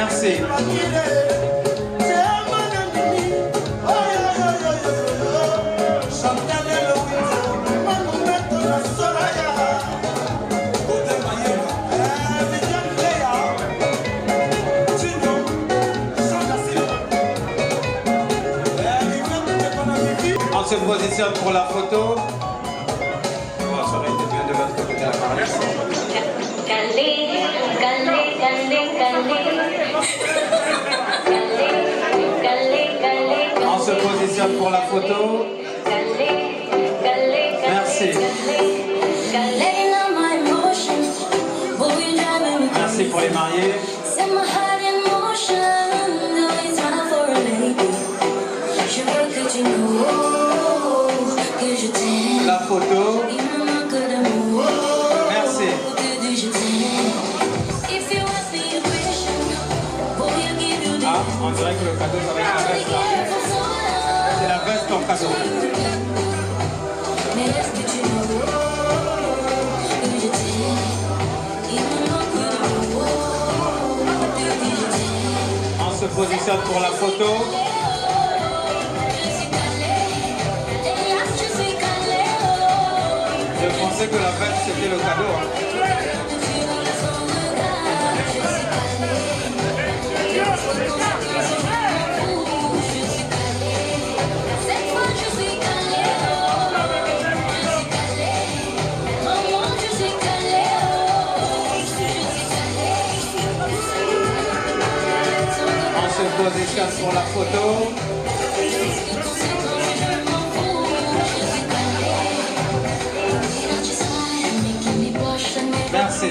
Merci. On se positionne pour la photo. Oh, ça aurait été bien de l'autre côté de la parole. On se positionne pour la photo. Merci. Merci pour les mariés. La photo. Merci. Ah, on dirait que le cadeau, ça va être la veste là. C'est la veste ton cadeau. On se positionne pour la photo. Je pensais que la fête c'était le cadeau. On se positionne pour la photo. Merci. Merci.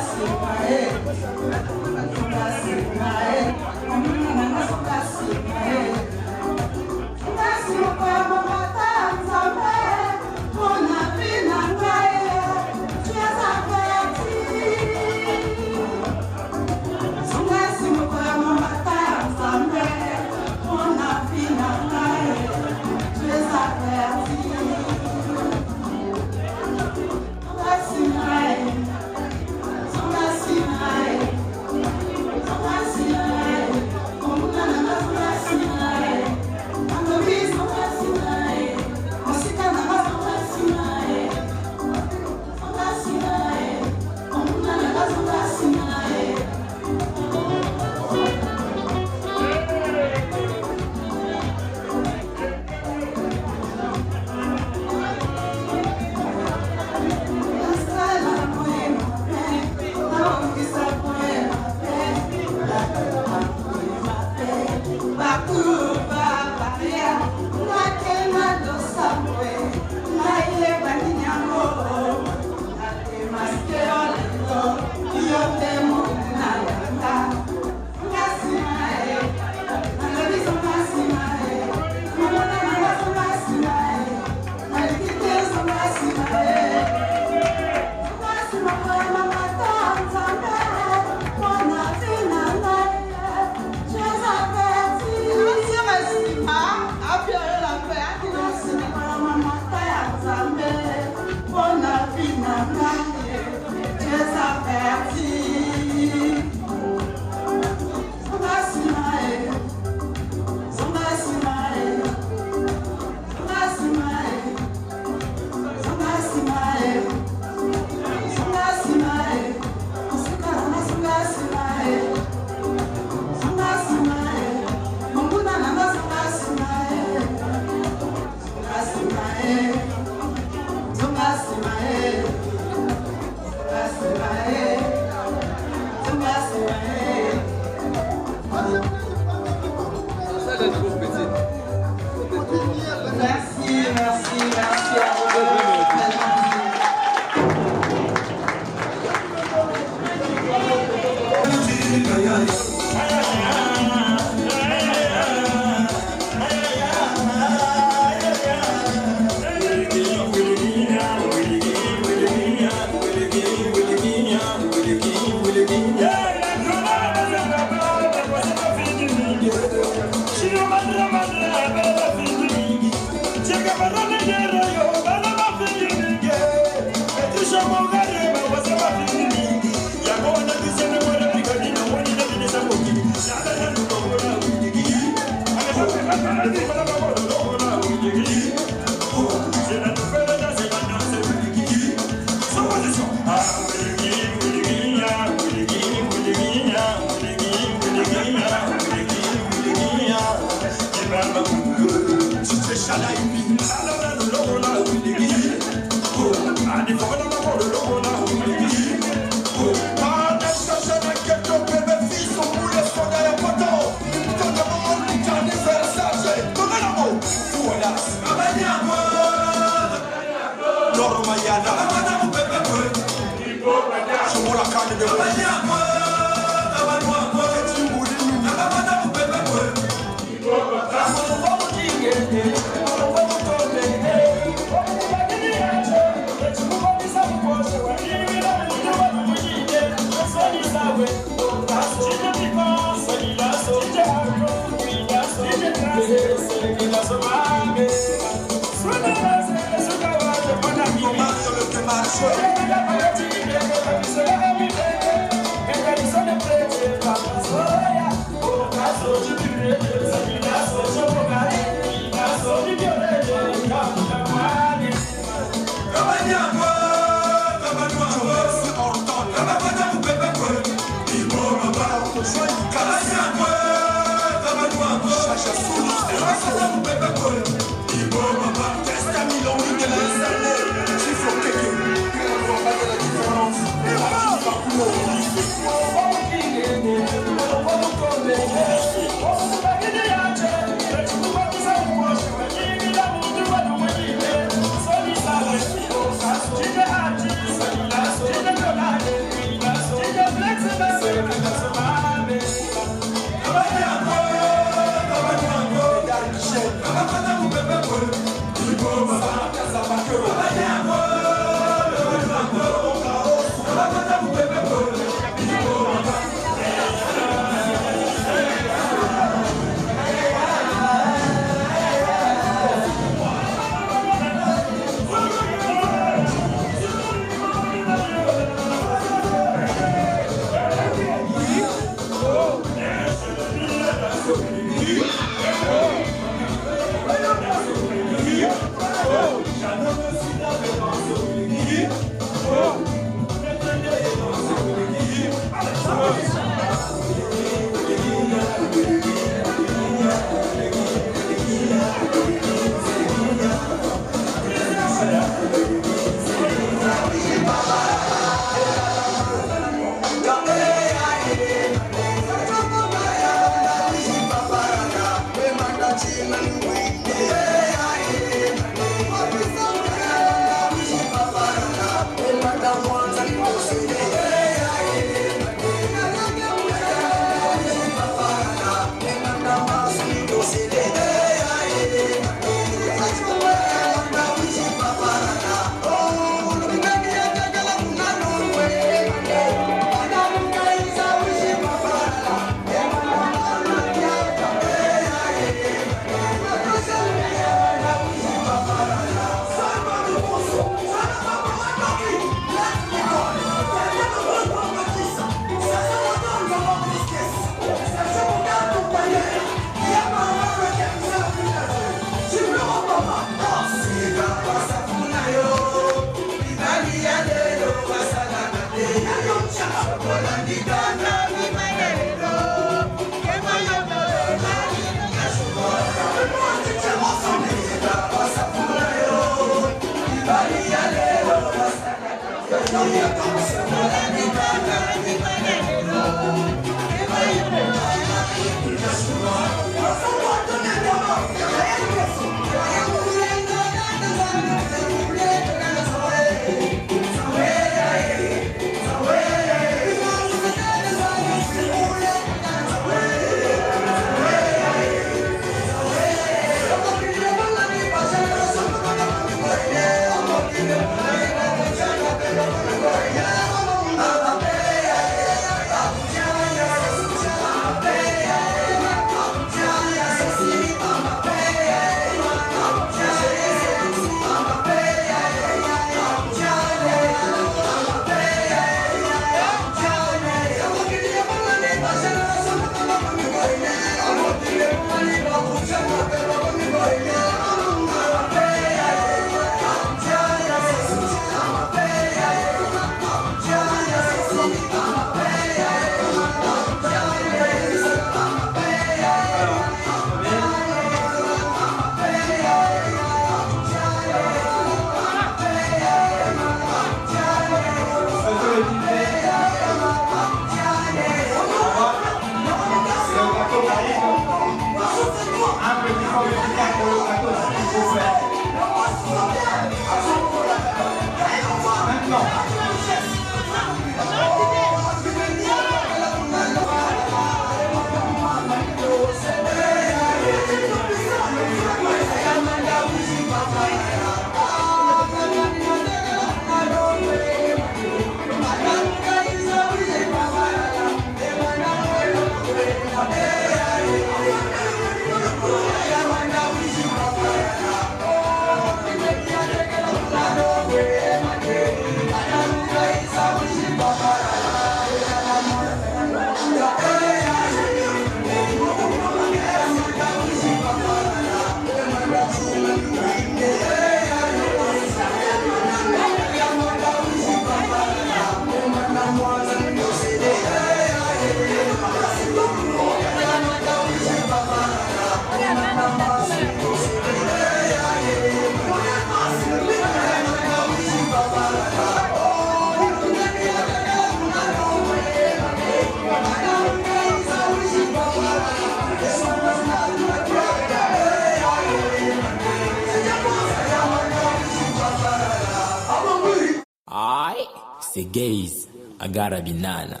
the gays, I gotta be nana.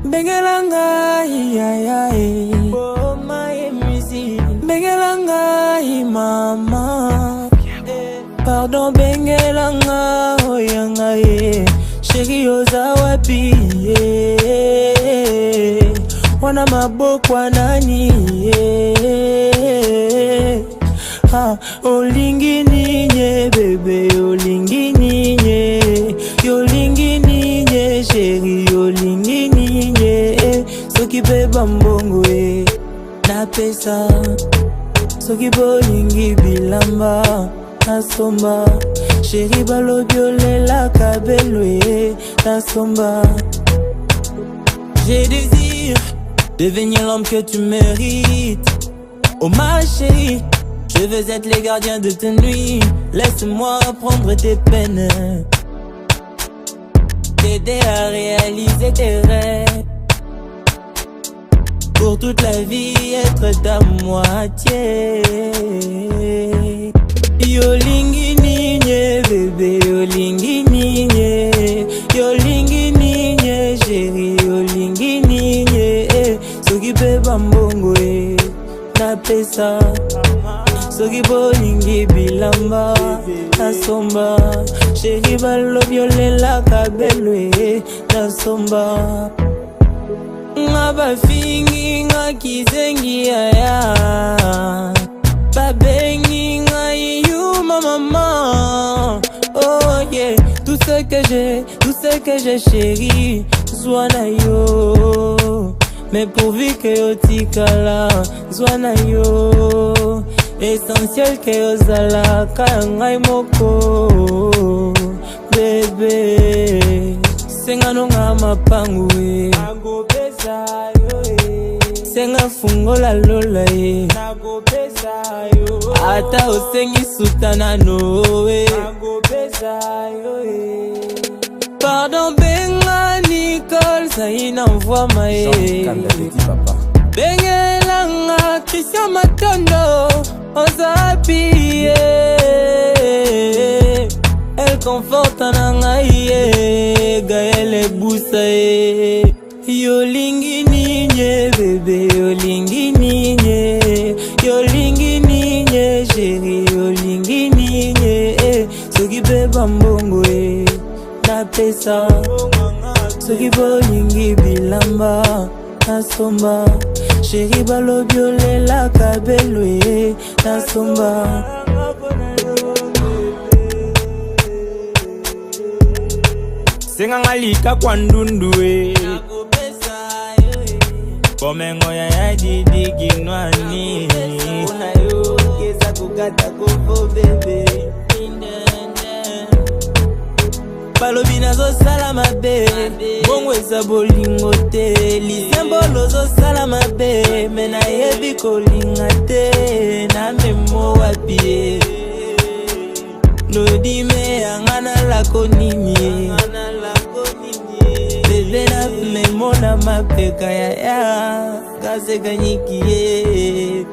Bengelanga, oh my music. Bengelanga, mama. Pardon, bengelanga, oh yanga, chérie ozawapi, wana mabokwa nani, olingi ninye, bébé, olingi ninye, yolingi ninye, chérie, olingi ninye, soki pe bambongo, na pesa, soki bolingi bilamba, nasomba, chérie balobiole la kabelwe, nasomba. J'ai désir devenir l'homme que tu mérites. Oh ma chérie, je veux être les gardiens de tes nuits. Laisse-moi prendre tes peines, t'aider à réaliser tes rêves. Pour toute la vie être ta moitié. Yolingi ninye, bébé, yolingi ninye, yolingi ninye, chérie, yolingi ninye, soki pe bambongo, na pesa, soki bolingi bilamba, nasomba, chérie, balobiole la kabelwe, nasomba. Nga bafingi, nga kizengi aya, babengi nga you ma maman. Oh yeah, tout ce que j'ai chérie, zwana yo. Mais pourvu que yo tikala, zwana yo. Essentiel que yo zala, kangai moko. Bébé, senga nonga mapangwe. Senga fungola lola ye, ata osengi sutana noe. Pardon benga Nicole, Zaina envoie maye. Bengelanga Christian Matondo, Ozapi. Elle conforte nangaye, Gaëlle Boussaye. Yolingi ninye, bébé, yolingi ninye, yolingi ninye, chérie, yolingi ninye, soki pe bambongo, na pesa, soki bolingi bilamba, nasomba, chérie balobiole la kabelwe, nasomba. Senga ngalika kwa ndundue, Komengo ya didi kinwani, una yo kesa kukata kofo bebe. Balobina zo sala mabe, bongo eza bolingo te. Lisembolo zo sala mabe, mena yebi kolinga te. Na memo wapie, no dime angana lako nini. Bebe na memona mapeka ya kaze ganyikie.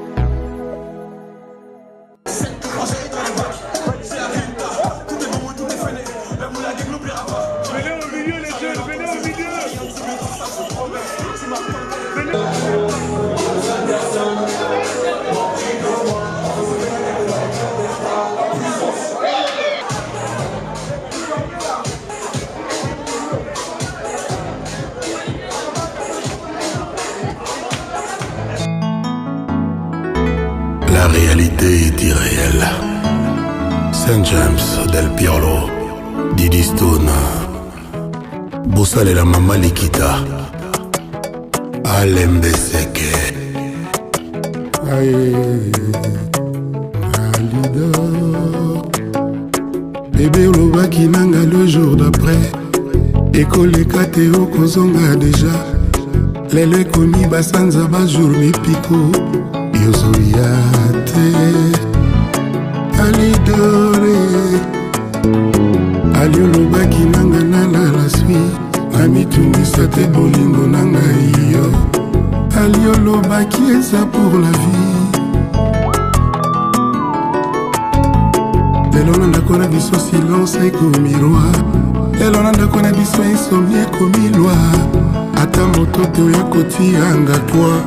La réalité est irréelle. Saint James, Del Piolo, Didi Stone, Boussal et la maman Likita, Alembeseke. Bébé Olobaki nanga le jour d'après. Ekoleka Théo Kozonga déjà. Lelo ekomi basanza ba jour mipiko. Yozoyate alidore aliolobaki nanga nana la suite amitungisa te bolingo nanga iyo aliolobaki eza pour la vie lelo na ndako na biso silence ekomi roi, lelo na ndako na biso insomnie ekomi loi. Ata moto te oya kotianga toi,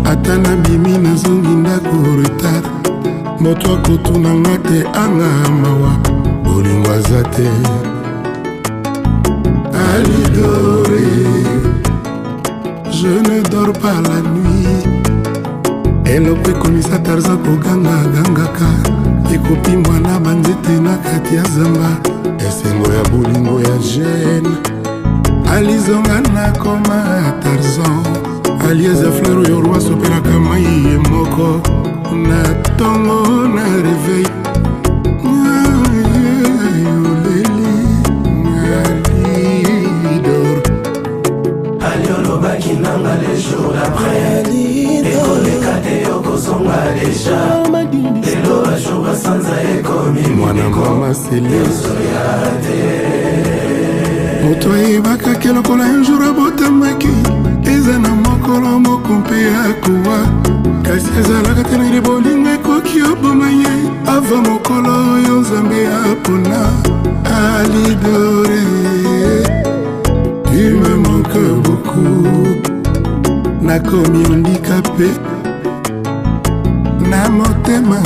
ata nabimi nazongi ndako retard, moto akotunanga te anga mawa, bolingo aza te. Alidore, je ne dors pas la nuit. Elope komisa Tarzan koganga gangaka, ekopi mwana banzete na kati ya zamba, esengo ya bolingo ya jeune. Alizonga na koma Tarzan, alieza fleur oyo roi sopelaka mai ye moko, na tongo na réveil. Kinanga les jours d'après ekoleka te yokozonga deja lelo bajour basanza ekomi mwana mama seliozoya te. moto ayebaka ke lokola un jour abotamaki eza na mokolo moko mpe akowa, kasi ezalaka te na ile bolingo ekoki oboma ye ava mokolo oyo nzambe apona. Alidore, tu me manques beaucoup, nakomi handicapé na motema.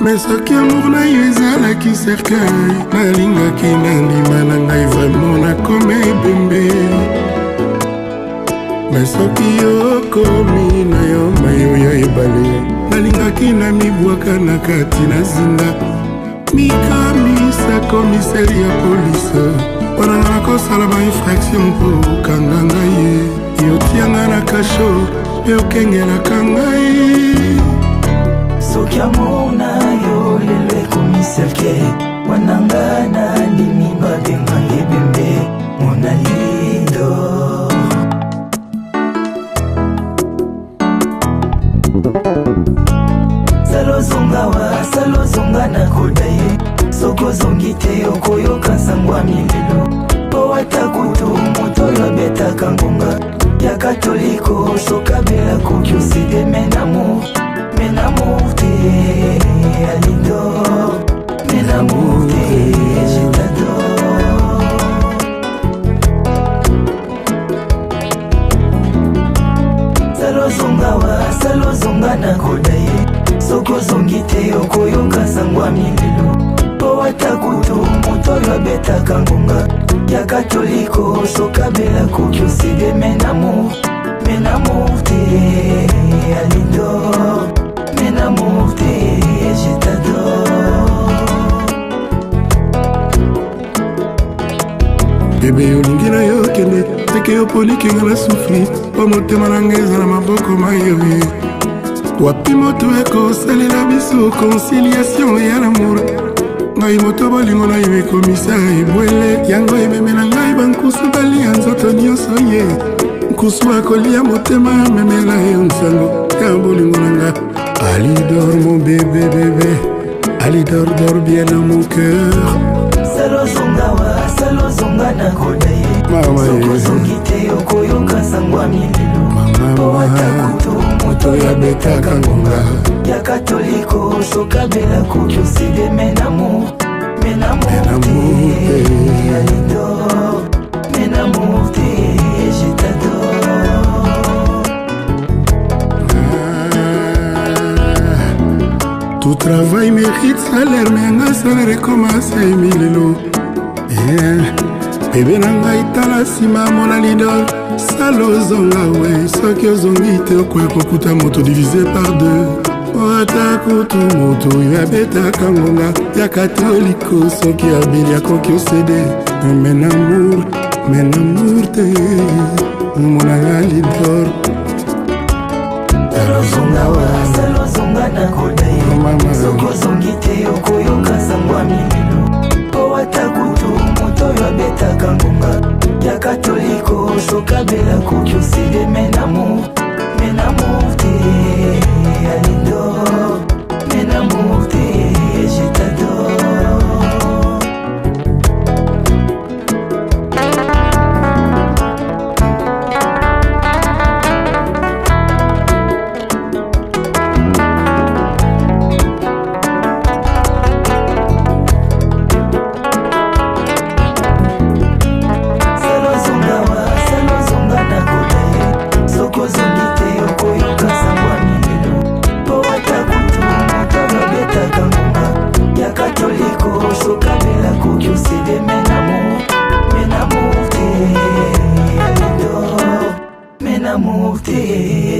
Mais soki amour na yo ezalaki cercueil, nalingaki nandima na ngai vraiment nakomi ebembe. Mais soki yokomi na yo mayo ya ebale, nalingaki na mibwaka na kati na zinda, mikamisa komiseri ya polise, wananga nakosala ba infraction mpo kanga ngai ye, yotianga na kasho mpe okengelaka ngai. Soki amour na yo lelo ekomi cercueil, wananga na ndimi babenga ebembe mona lido. Salozonga na kodaye, sokozongi te okoyoka sangwa mililo. Po watakutu moto oyo abetaka ngonga ya katoliko, sokabela koki oside menamour te. Alidor, menamour te, je t'adore. Salozonga na kodaye, sokozongi te okoyoka sangwa mililo. Po watakutu moto oyo abetaka ngonga ya katoliko, sokabela koki oside menamour te. Alidor, menamour te, je t'adore. Bebe yolingi na yo kende, teke yo polikinga na souffri, po motema na ngai eza na maboko mayoye. Wapi moto ekosalela biso conciliation ya l'amour, ngai moto bolingo na yo ekomisa ebwele, yango ememela ngai bankusu balia nzoto nyonso ye, nkusu akolia motema memela yo nsango ya bolingo na nga. Alidor mon bébé bébé, Alidor dors bien dans mon cœur. Salozonga na kodaye, sokozongi te okoyoka sangwa mililo. Po watakutu moto oyo abetaka ngonga ya katoliko, sokabela koki oside menamour te. Alidor, menamour te, je t'adore. Tout travail mérite salaire, mais un salaire commence à emilelo. Bébé nanga itala sima mona lidol, salozonga we, soki ozongi te okoya kokuta moto divisé par deux. Watakutu moto oyo abetaka ngonga ya katoliko, soki abeli akoki osede. Menamour te, monanga lidor. Salozonga na kodaye, sokozongi te okoyoka sangwa mililo. Po watakutu moto oyo abetaka ngonga ya katoliko, sokabela koki oside menamour te. Alidor, menamour te, je t'adore.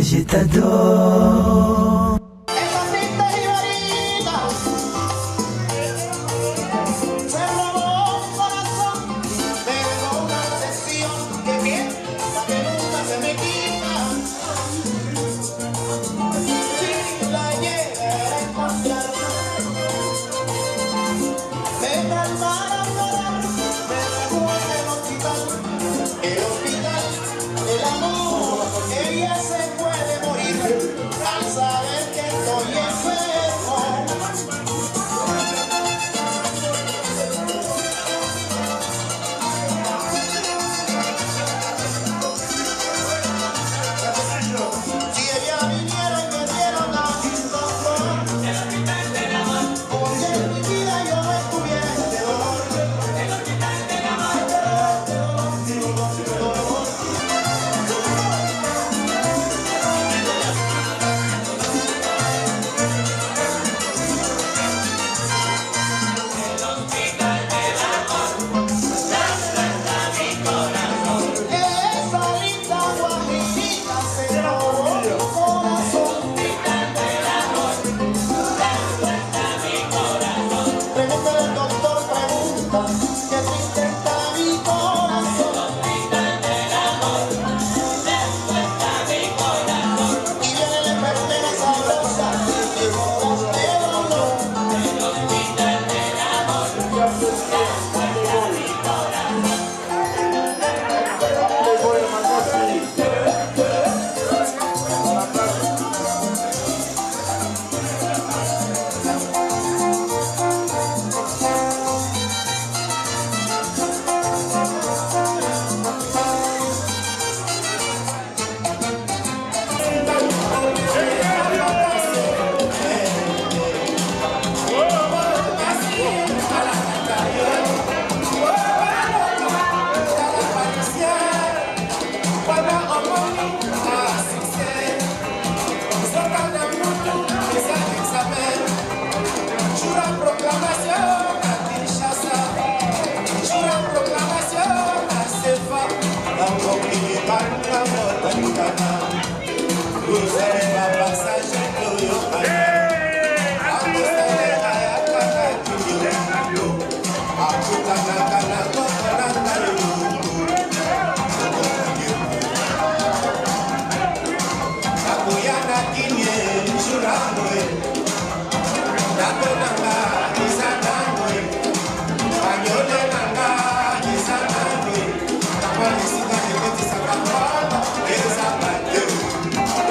je t'adore.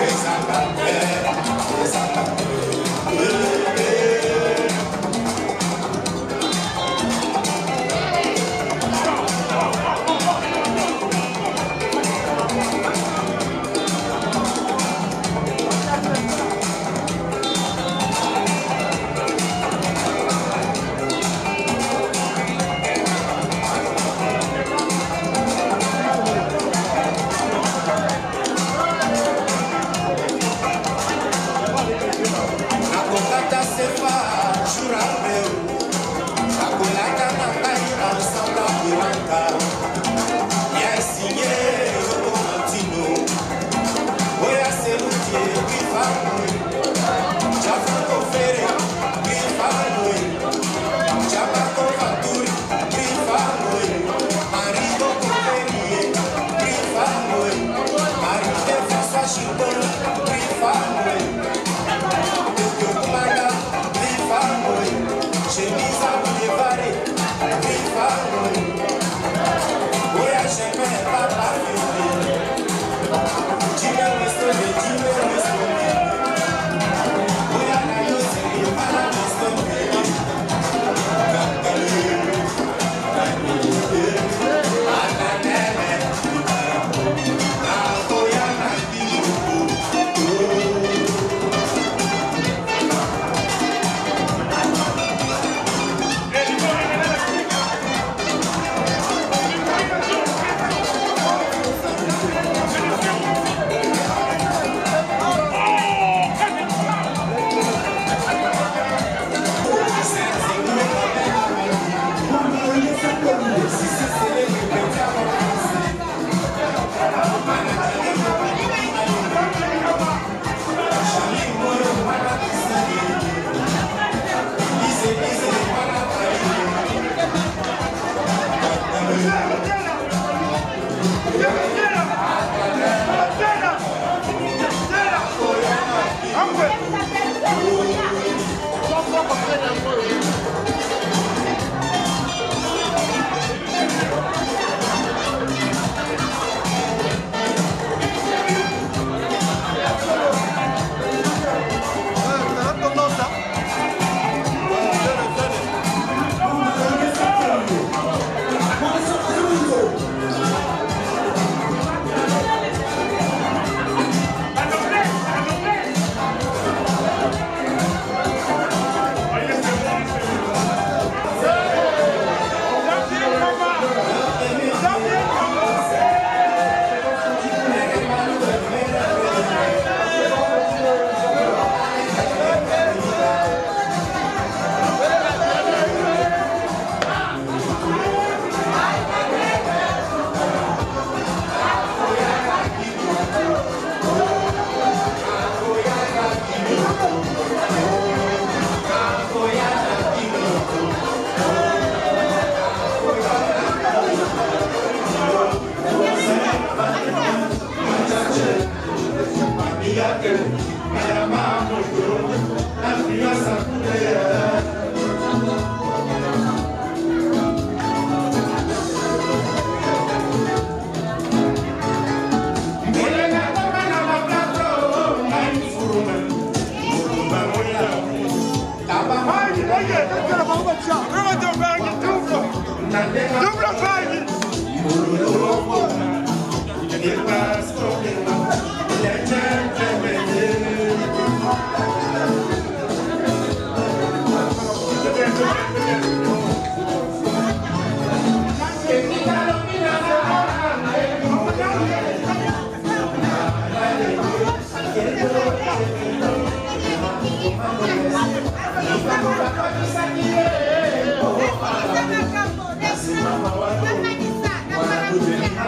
Esa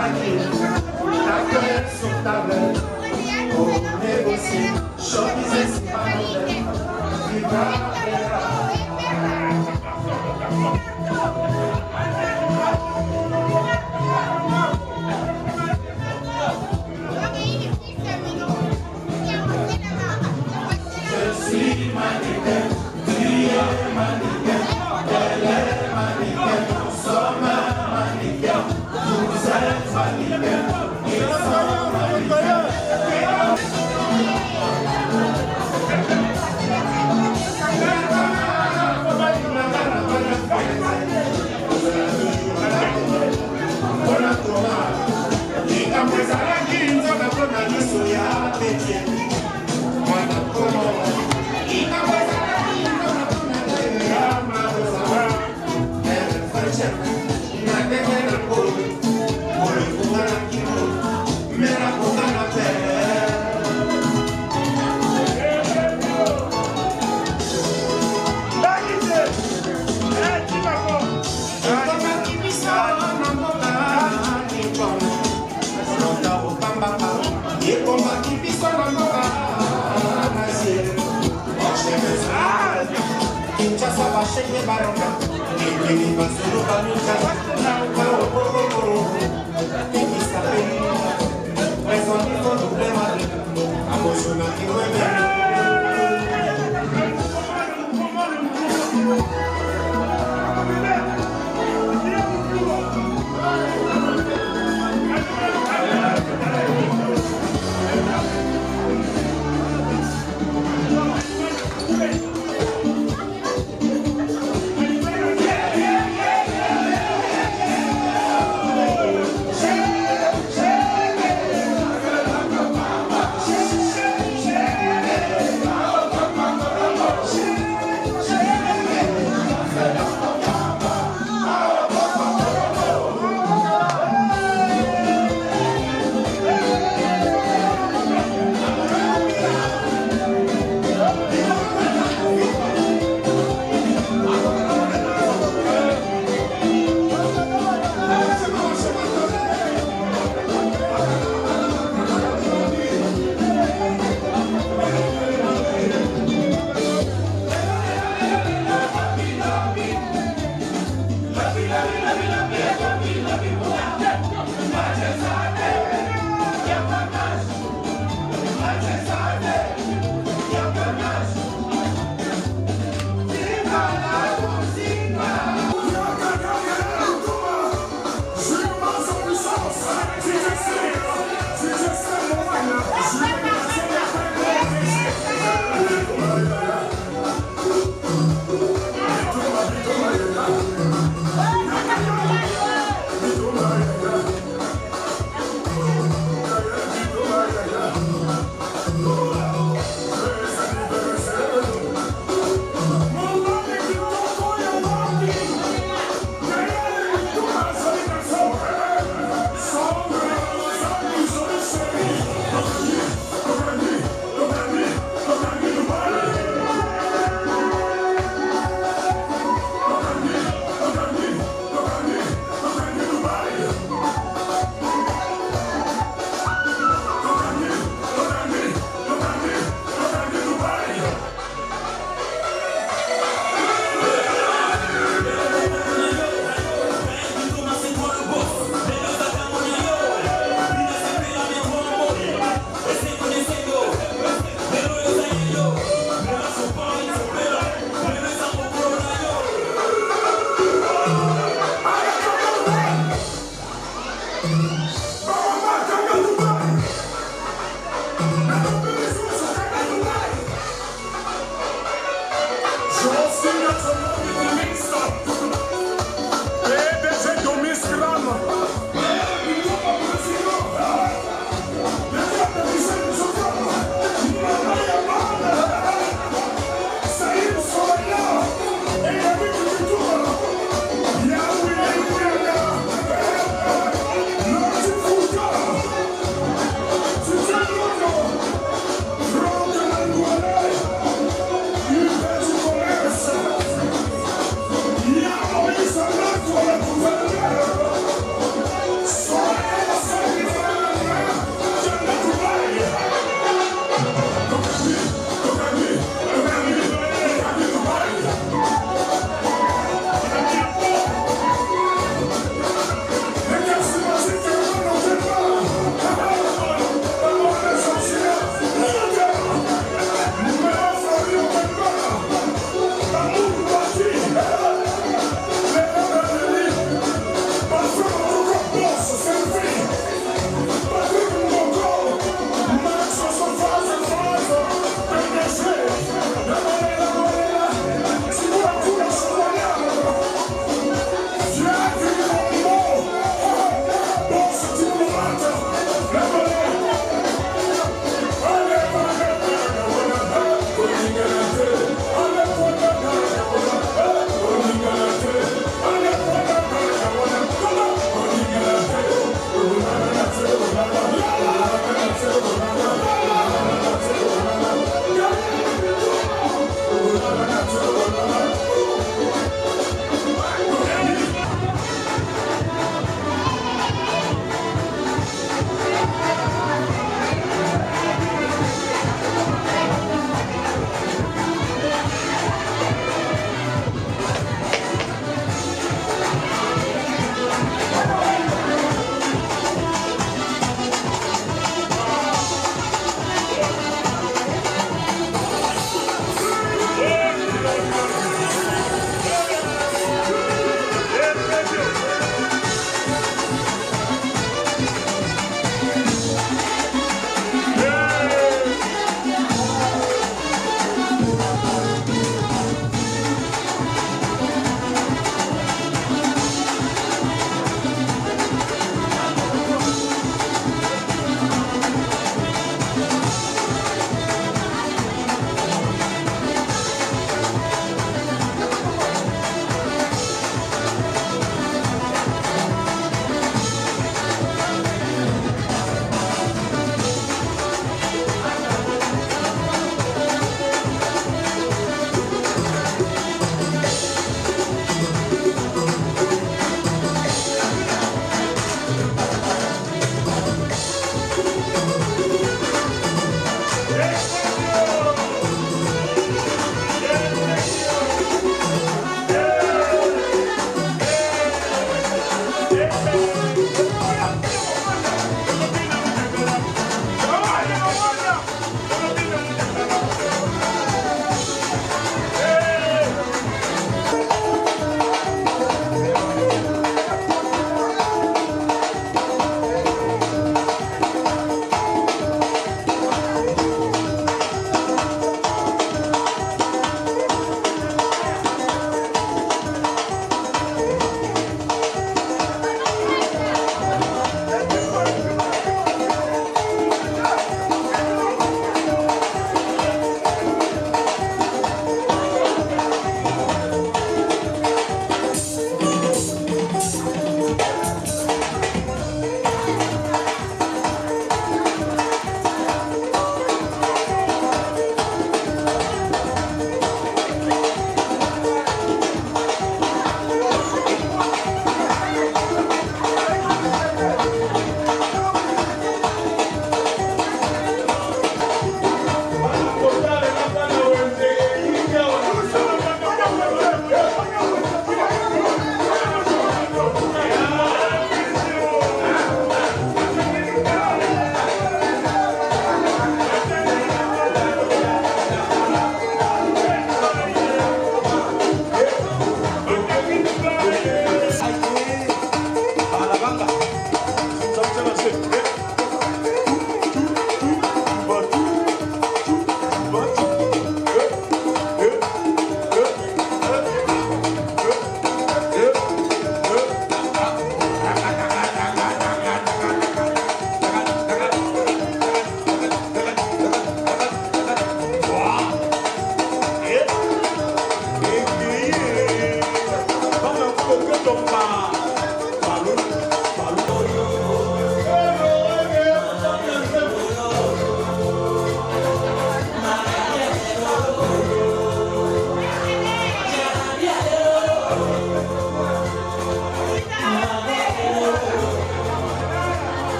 Merci.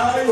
Aïe,